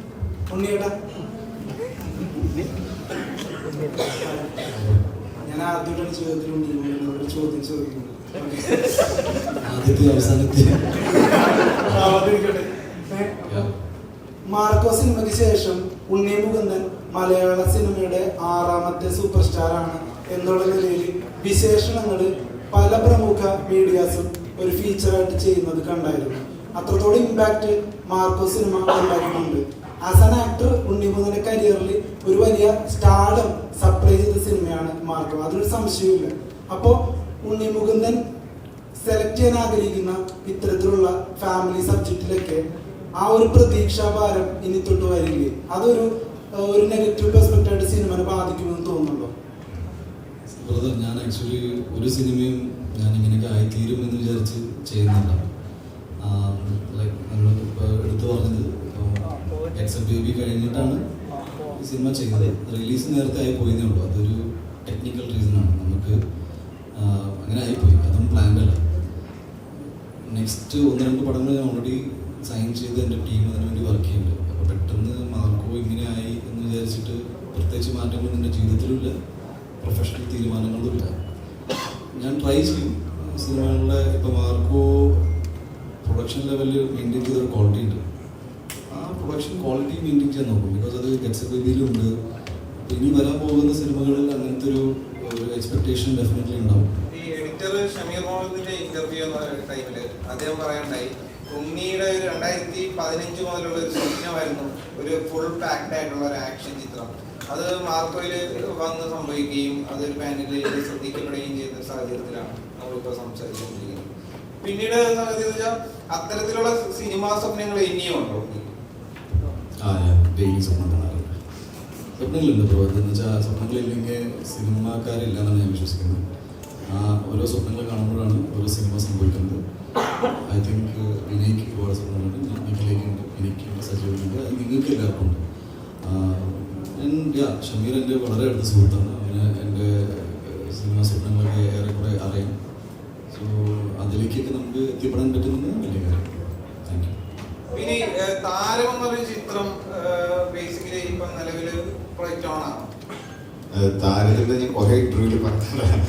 ഞാൻ ആദ്യമായിട്ടാണ് ജീവിതത്തിൽ ഉണ്ണിമുകുന്ദനോട് ചോദ്യം ചോദിക്കുന്നത്. ആദ്യത്തെ അവസാനത്തെ മാർക്കോ സിനിമയ്ക്ക് ശേഷം ഉണ്ണിമുകുന്ദൻ മലയാള സിനിമയുടെ 6ാമത്തെ സൂപ്പർ സ്റ്റാർ ആണ് എന്നുള്ള നിലയിൽ വിശേഷണങ്ങൾ പല പ്രമുഖ മീഡിയാസും ഒരു ഫീച്ചറായിട്ട് ചെയ്യുന്നത് കണ്ടായിരുന്നു. അത്രത്തോളം ഇമ്പാക്ട് മാർക്കോ സിനിമ ഉണ്ടാക്കുന്നുണ്ട്. ആസ് ആൻ ആക്ടർ ഉണ്ണിമുകുന്ദന്റെ കരിയറിൽ ഒരു വലിയ സ്റ്റാർഡം സപ്ലൈ ചെയ്ത സിനിമയാണ് മാർഗം, അതൊരു സംശയമില്ല. അപ്പോൾ ഉണ്ണിമുകുന്ദൻ സെലക്ട് ചെയ്യാൻ ആഗ്രഹിക്കുന്ന ഇത്തരത്തിലുള്ള ഫാമിലി സബ്ജക്റ്റിലൊക്കെ ആ ഒരു പ്രതീക്ഷാഭാരം ഇനി തൊട്ട് വരില്ലേ? അതൊരു നെഗറ്റീവ് പെർസ്പെക്റ്റീവ് ആയിട്ട് സിനിമനെ ബാധിക്കുമെന്ന് തോന്നുന്നുണ്ടോ? ബ്രദർ, ഞാൻ ആക്ച്വലി ഒരു സിനിമയും ഞാൻ ഇങ്ങനെയൊക്കെ ആയിത്തീരുമെന്ന് വിചാരിച്ച് ചെയ്യുന്നില്ല. ലൈക്ക് നമ്മൾ ഇപ്പോൾ എടുത്തു പറഞ്ഞത് ഗെറ്റ്സ് എ ബേബി കഴിഞ്ഞിട്ടാണ് ഈ സിനിമ ചെയ്തത്. റിലീസ് നേരത്തെ ആയി പോയെന്നേ ഉള്ളൂ. അതൊരു ടെക്നിക്കൽ റീസണാണ്. നമുക്ക് അങ്ങനെ ആയിപ്പോയി, അതും പ്ലാൻഡ് അല്ല. നെക്സ്റ്റ് 1-2 പടങ്ങൾ ഞാൻ ഓൾറെഡി സൈൻ ചെയ്ത് എൻ്റെ ടീം അതിനു വേണ്ടി വർക്ക് ചെയ്യുന്നുണ്ട്. അപ്പോൾ പെട്ടെന്ന് മാർക്കോ ഇങ്ങനെ ആയി എന്ന് വിചാരിച്ചിട്ട് പ്രത്യേകിച്ച് മാറ്റങ്ങൾ എൻ്റെ ജീവിതത്തിലുമില്ല, പ്രൊഫഷണൽ തീരുമാനങ്ങളുമില്ല. ഞാൻ ട്രൈ ചെയ്യും സിനിമകളുടെ. ഇപ്പോൾ മാർക്കോ പ്രൊഡക്ഷൻ ലെവലിൽ മെയിൻറ്റെയിൻ ചെയ്തൊരു ക്വാളിറ്റി ഉണ്ട്. ആ പ്രൊഡക്ഷൻ ക്വാളിറ്റി മെയിൻറ്റെയിൻ ചെയ്യാൻ നോക്കും. ബിക്കോസ് അത് ഗെറ്റ്സ് എ ബേബിയിലുണ്ട്. ഇനി വരാൻ പോകുന്ന സിനിമകളിൽ അങ്ങനത്തെ ഒരു എക്സ്പെക്ടേഷൻ ഡെഫിനറ്റ്ലി ഉണ്ടാവും. ഈ എഡിറ്റർ ഷമീർ മോഹമ്മദിന്റെ ഇന്റർവ്യൂ എന്ന ടൈമില് അദ്ദേഹം പറയണ്ടായി, ഉണ്ണിയുടെ 2015 മുതലുള്ള ഒരു സ്വപ്നമായിരുന്നു ഒരു ഫുൾ പാക്ഡ് ആയിട്ടുള്ള ഒരു ആക്ഷൻ ചിത്രം. അത് മാർക്കോയിൽ വന്ന് സംഭവിക്കുകയും അതൊരു പാനലിൽ ശ്രദ്ധിക്കപ്പെടുകയും ചെയ്യുന്ന സാഹചര്യത്തിലാണ് നമ്മളിപ്പോൾ സംസാരിച്ചുകൊണ്ടിരിക്കുന്നത്. പിന്നീട് വെച്ചാൽ അത്തരത്തിലുള്ള സിനിമാ സ്വപ്നങ്ങൾ ഇനിയും ഉണ്ടോ? ഞാൻ ഡെയിലി സ്വപ്നം കാണാറുണ്ട്. സ്വപ്നങ്ങളുണ്ട് ബ്രോ. എന്താണെന്ന് വെച്ചാൽ സ്വപ്നങ്ങളില്ലെങ്കിൽ സിനിമാക്കാരില്ല എന്നാണ് ഞാൻ വിശ്വസിക്കുന്നത്. ആ ഓരോ സ്വപ്നങ്ങൾ കാണുമ്പോഴാണ് ഓരോ സിനിമ സംഭവിക്കുന്നത്. ഐ തിങ്ക് വിനയ്ക്ക് ഒരുപാട് സ്വപ്നങ്ങളുണ്ട്, നിഖിലേക്കുണ്ട്, എനിക്കുണ്ട്, സജീവനുണ്ട്, അത് നിങ്ങൾക്ക് എല്ലാവർക്കും ഉണ്ട്. ഷമീർ എൻ്റെ വളരെ അടുത്ത സുഹൃത്താണ്. അവന് എൻ്റെ സിനിമ സ്വപ്നങ്ങളൊക്കെ ഏറെക്കുറെ അറിയാം. സോ അതിലേക്കൊക്കെ നമുക്ക് എത്തിപ്പെടാൻ പറ്റുന്നത് വലിയ കാര്യം. Thank you. പിന്നെ താരം എന്ന് പറയുന്ന ചിത്രം ബേസിക്കലി ഇപ്പൊ നിലവില് പ്രൊജക്റ്റ് ഓൺ ആണ്. താരത്തിന്റെ ഞാൻ കുറെ ഇന്റർവ്യൂവിൽ പറഞ്ഞതാണ്.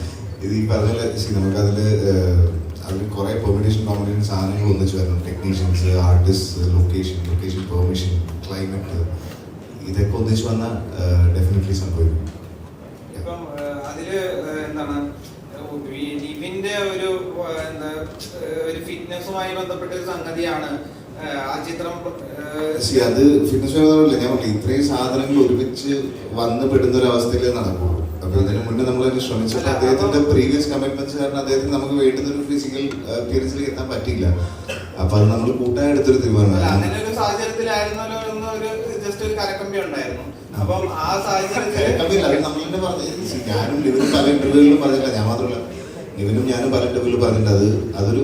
ഇത് ഈ പറഞ്ഞ നമുക്കതില് അതിൽ കുറെ പെർമിറ്റേഷൻ കോമ്പിനേഷൻ സാധനങ്ങൾ ഒന്നിച്ച് വരണം. Technicians, artist, location permission, climate, ഇതൊക്കെ ഒന്നിച്ച് വന്നാൽ ഡെഫിനറ്റ്ലി സംഭവിക്കും. ഇപ്പം അതില് എന്താണ് ലിവിന്റെ ഒരു ഫിറ്റ്നസുമായി ബന്ധപ്പെട്ട ഒരു സംഗതിയാണ് ആ ചിത്രം. അത് ഫിറ്റ്നസ് ഞാൻ പറഞ്ഞു, ഇത്രയും സാധനങ്ങൾ ഒരുമിച്ച് വന്ന് പെടുന്ന ഒരു അവസ്ഥയിലേ നടക്കുള്ളൂ. അപ്പൊ ഇതിനു മുന്നേ നമ്മൾ ശ്രമിച്ചപ്പോൾ അദ്ദേഹത്തിന്റെ പ്രീവിയസ് കമ്മിറ്റ്മെന്റ്സ് കാരണം അദ്ദേഹത്തിന് നമുക്ക് വേണ്ടുന്ന ഒരു ഫിസിക്കൽ അപ്പിയറൻസിലേക്ക് എത്താൻ പറ്റില്ല. അപ്പൊ അത് നമ്മൾ കൂട്ടായി എടുത്തൊരു തീരുമാനമാണ്. അങ്ങനെ ഒരു സാഹചര്യത്തിലായിരുന്നല്ലോ എന്ന് ഒരു ജസ്റ്റ് ഒരു കരക്കമ്പി ഉണ്ടായിരുന്നു. അപ്പം ആ സാഹചര്യത്തിൽ നമ്മൾ തന്നെ പറഞ്ഞു. ഞാനും ലിവിനും പല ഇന്റർവ്യൂകളിലും പറഞ്ഞില്ല, ഞാൻ മാത്രമല്ല ലിവിനും ഞാനും പല ഇന്റർവ്യൂവിലും പറഞ്ഞിട്ടുണ്ട്. അതൊരു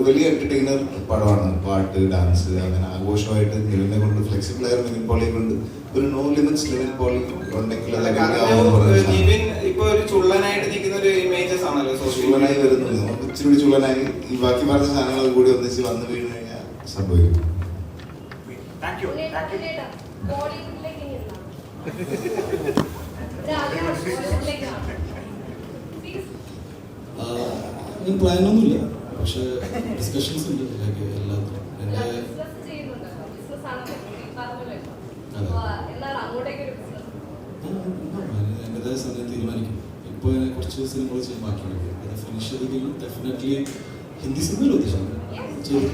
വലിയ എന്റർടൈനർ പടമാണ്. പാട്ട്, ഡാൻസ്, അങ്ങനെ ആഘോഷമായിട്ട് ലിവിനെ കൊണ്ട് ഫ്ലെക്സിബിൾ ആയ നിവിൻ പോളിയെ കൊണ്ട് ഒരു നോ ലിമിറ്റ്സ് ലിവിൻ പോളി ഉണ്ടെങ്കിൽ ഇപ്പൊ ഒരു ചുള്ളനായിട്ട് നിൽക്കുന്ന ഒരു ഇമേജസ് ആണല്ലോ. ചുള്ളനായി വരുന്നു, നമുക്ക് ഇച്ചിരി ചുള്ളനായി ഈ ബാക്കി പറഞ്ഞ സാധനങ്ങൾ കൂടി ഒന്നിച്ച് വന്നു വീണ് കഴിഞ്ഞാൽ സംഭവിക്കും. അങ്ങനെ പ്ലാനൊന്നുമില്ല, പക്ഷെ ഡിസ്കഷൻസ് ഉണ്ട് എല്ലാത്തിനും. എൻ്റെതായ സമയം തീരുമാനിക്കും. ഇപ്പോൾ കുറച്ച് സിനിമകൾ ചെയ്യാൻ ബാക്കിയുണ്ട്. അത് ഫിനിഷ് ചെയ്തെങ്കിലും ഡെഫിനറ്റ്ലി ഹിന്ദി സിനിമയിൽ ഉദ്ദേശിക്കുന്നത് ചെയ്തു.